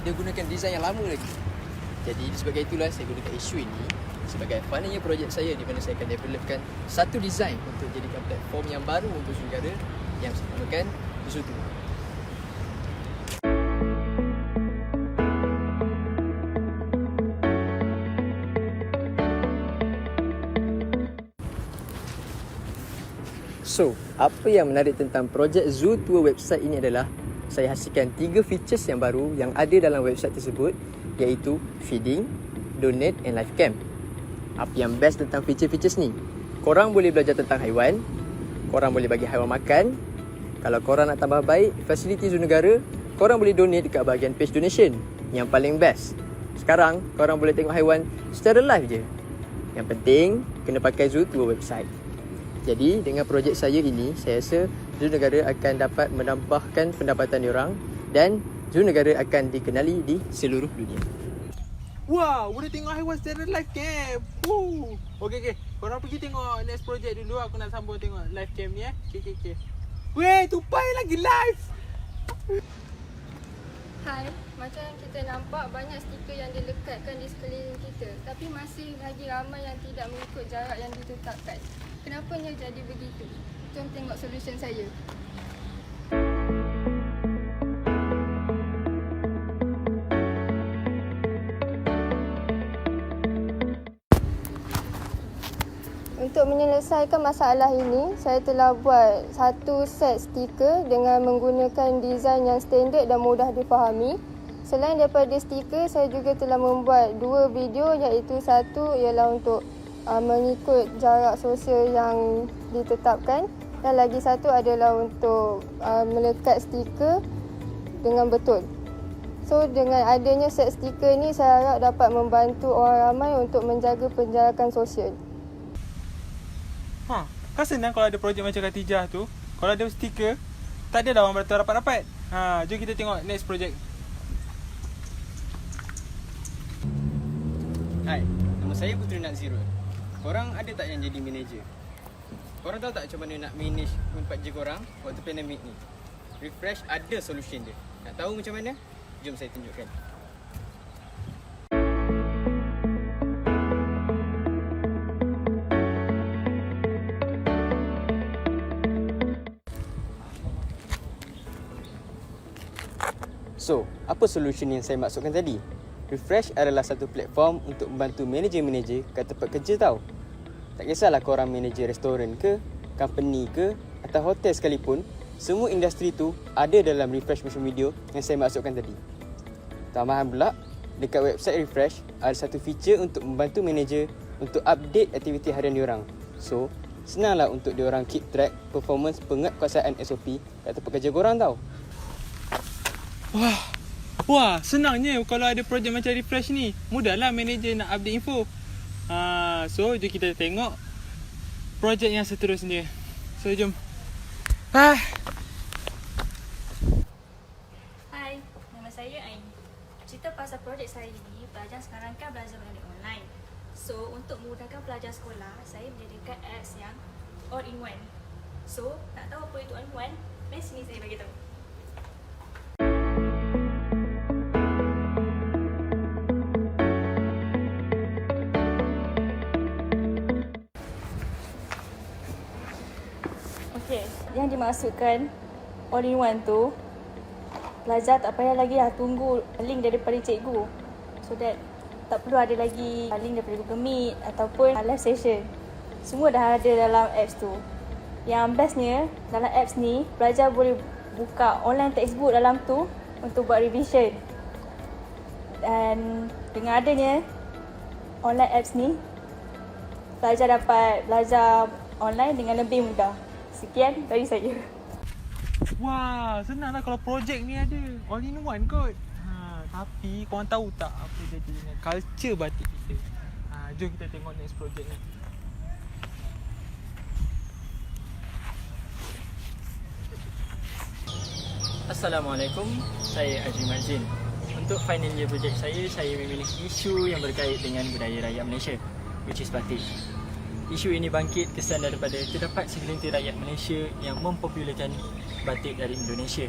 dia gunakan design yang lama lagi. Jadi, disebabkan itulah saya gunakan isu ini sebagai finalnya projek saya di mana saya akan developkan satu design untuk jadikan platform yang baru untuk Zoo Negara yang saya namakan Zoo 2. So, apa yang menarik tentang projek Zoo Tour website ini adalah saya hasilkan 3 features yang baru yang ada dalam website tersebut, iaitu feeding, donate and live camp. Apa yang best tentang feature-features ni? Korang boleh belajar tentang haiwan, korang boleh bagi haiwan makan. Kalau korang nak tambah baik fasiliti Zoo Negara, korang boleh donate dekat bahagian page donation. Yang paling best, sekarang korang boleh tengok haiwan secara live je. Yang penting, kena pakai Zoo Tour website. Jadi dengan projek saya ini, saya rasa Zoo Negara akan dapat menambahkan pendapatan diorang dan Zoo Negara akan dikenali di seluruh dunia. Wah, boleh tengok haiwan secara live cam. Okey. Korang pergi tengok next project dulu. Aku nak sambung tengok live cam ni Okay. Weh, tupai lagi live. Hai, macam kita nampak banyak stiker yang dilekatkan di sekeliling kita, tapi masih lagi ramai yang tidak mengikut jarak yang ditetapkan. Kenapanya jadi begitu? Jom tengok solution saya. Untuk untuk menyelesaikan masalah ini, saya telah buat satu set stiker dengan menggunakan desain yang standard dan mudah difahami. Selain daripada stiker, saya juga telah membuat 2 video, iaitu satu ialah untuk mengikut jarak sosial yang ditetapkan dan lagi satu adalah untuk melekat stiker dengan betul. So dengan adanya set stiker ni, saya harap dapat membantu orang ramai untuk menjaga penjarakan sosial. Kan senang kalau ada projek macam Khatijah tu. Kalau ada stiker, tak ada dah orang beratur rapat-rapat. Jom kita tengok next project. Hai, nama saya Putri Nazirul. Korang ada tak yang jadi manager? Korang tahu tak macam mana nak manage 4 je korang waktu pandemik ni? Refresh ada solution dia. Nak tahu macam mana? Jom saya tunjukkan. So, apa solution yang saya maksudkan tadi? Refresh adalah satu platform untuk membantu manager-manager kat tempat kerja tau. Tak kisahlah korang manager restoran ke, company ke atau hotel sekalipun, semua industri tu ada dalam Refresh social media yang saya maksudkan tadi. Tambahan pula, dekat website Refresh ada satu feature untuk membantu manager untuk update aktiviti harian diorang. So, senanglah untuk diorang keep track performance penguatkuasaan SOP kat tempat kerja korang tau. Wah, senangnya kalau ada projek macam Refresh ni. Mudahlah manager nak update info. So, jom kita tengok projek yang seterusnya. So, jom. Hai, nama saya Ain. Cerita pasal projek saya ni, pelajar sekarang kan belajar melalui online. So, untuk memudahkan pelajar sekolah, saya menyediakan apps yang all-in-one. So, nak tahu apa itu all-in-one? Mari sini saya bagi tahu. Okey, yang dimaksudkan all-in-one tu, pelajar tak payah lagi tunggu link daripada cikgu. So that tak perlu ada lagi link daripada Google Meet ataupun live session. Semua dah ada dalam apps tu. Yang bestnya, dalam apps ni, pelajar boleh buka online textbook dalam tu untuk buat revision. Dan dengan adanya online apps ni, pelajar dapat belajar online dengan lebih mudah. Sekian dari saya. Wah, senanglah kalau projek ni ada all in one kot. Tapi korang tahu tak apa jadi dengan culture batik kita? Jom kita tengok next projek ni. Assalamualaikum, saya Haji Mazin. Untuk final year projek saya memilih isu yang berkait dengan budaya rakyat Malaysia, which is batik. Isu ini bangkit kesan daripada terdapat segelintir rakyat Malaysia yang mempopularkan batik dari Indonesia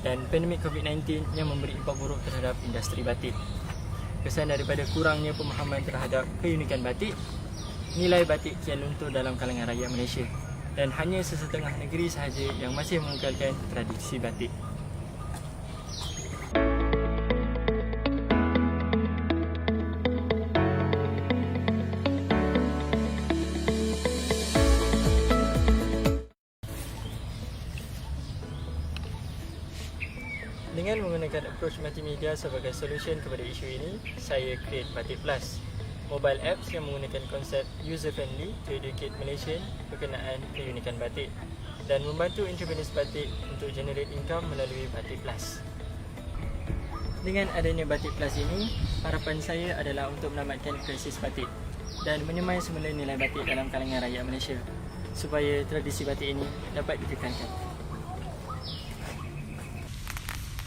dan pandemik COVID-19 yang memberi impak buruk terhadap industri batik. Kesan daripada kurangnya pemahaman terhadap keunikan batik, nilai batik kian luntur dalam kalangan rakyat Malaysia dan hanya sesetengah negeri sahaja yang masih mengekalkan tradisi batik. Dengan menggunakan approach multimedia sebagai solution kepada isu ini, saya create Batik Plus, mobile apps yang menggunakan konsep user-friendly to educate Malaysian berkenaan keunikan batik dan membantu entrepreneurs batik untuk generate income melalui Batik Plus. Dengan adanya Batik Plus ini, harapan saya adalah untuk menamatkan krisis batik dan menyemai semula nilai batik dalam kalangan rakyat Malaysia supaya tradisi batik ini dapat dikekalkan.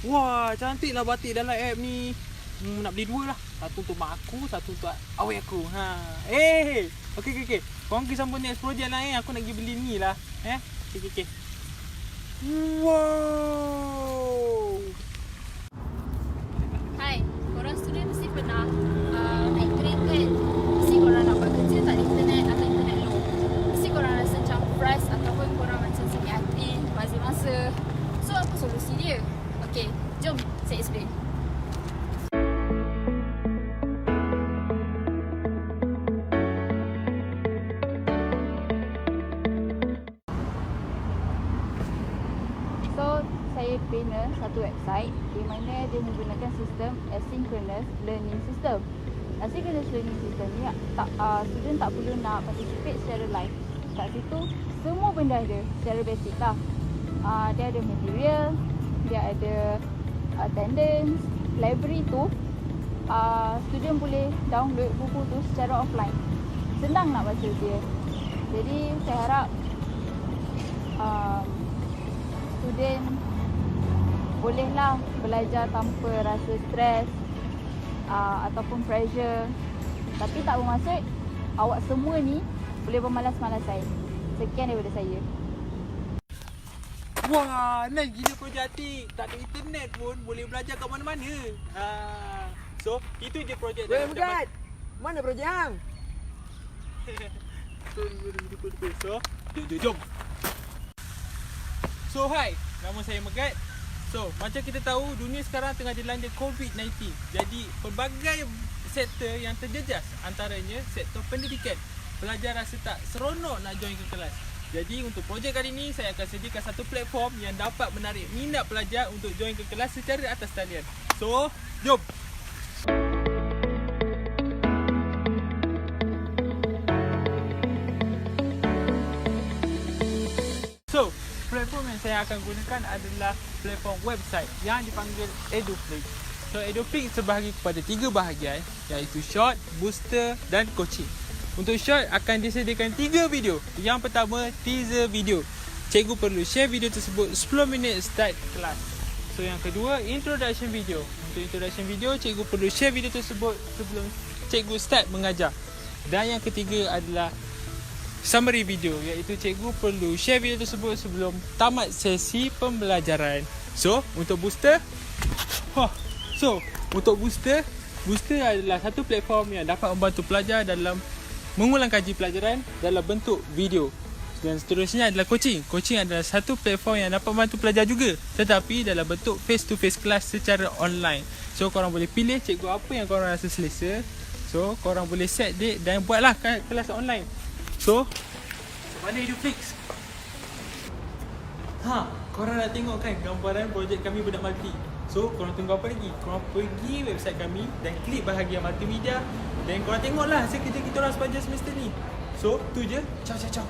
Wah, cantiklah batik dalam app ni. Nak beli 2 lah. Satu untuk mak aku, satu untuk awet aku. Okey. Korang pergi sambung next project lah Aku nak pergi beli ni lah. Okey. Wow. Hai, korang student mesti pernah naik train kan? Mesti korang nak buat kerja tak ada internet atau internet low. Mesti korang rasa macam frust ataupun korang macam sakit hati masa-masa. So, apa solusi dia? Okey, jom saya explain. So, saya bina satu website di mana dia menggunakan sistem asynchronous learning system. Asynchronous learning system ni student tak perlu nak participate secara live. Kat situ semua benda ada secara basic lah. Dia ada material, dia ada attendance, library tu student boleh download buku tu secara offline. Senang nak baca dia. Jadi saya harap student bolehlah belajar tanpa rasa stres ataupun pressure. Tapi tak bermaksud awak semua ni boleh bermalas-malasan. Sekian daripada saya. Wah, nice gila projek Atik. Tak ada internet pun boleh belajar kat mana-mana. So, itu je projek. Weh, Megat. Mana projek hang? So, jom. So, hi. Nama saya Megat. So, macam kita tahu, dunia sekarang tengah dilanda COVID-19. Jadi, pelbagai sektor yang terjejas, antaranya sektor pendidikan. Pelajar rasa tak seronok nak join ke kelas. Jadi, untuk projek kali ini, saya akan sediakan satu platform yang dapat menarik minat pelajar untuk join ke kelas secara atas talian. So, jom! So, platform yang saya akan gunakan adalah platform website yang dipanggil Redefine. So, Redefine terbahagi kepada 3 bahagian, iaitu short, booster dan coaching. Untuk short akan disediakan 3 video. Yang pertama, teaser video. Cikgu perlu share video tersebut 10 minit start kelas. So, yang kedua, introduction video. Untuk introduction video, cikgu perlu share video tersebut sebelum cikgu start mengajar. Dan yang ketiga adalah summary video, iaitu cikgu perlu share video tersebut sebelum tamat sesi pembelajaran. So, untuk booster, booster adalah satu platform yang dapat membantu pelajar dalam mengulang kaji pelajaran dalam bentuk video. Dan seterusnya adalah coaching. Coaching adalah satu platform yang dapat membantu pelajar juga, tetapi dalam bentuk face to face kelas secara online. So, korang boleh pilih cikgu apa yang korang rasa selesa. So, korang boleh set date dan buatlah kelas online. So, mana Eduflix? Korang nak tengok kan gambaran projek kami budak multi. So, korang tunggu apa lagi? Korang pergi website kami dan klik bahagian multimedia. Dan korang tengoklah hasil kerja kita orang sepanjang semester ni. So, tu je. Ciao.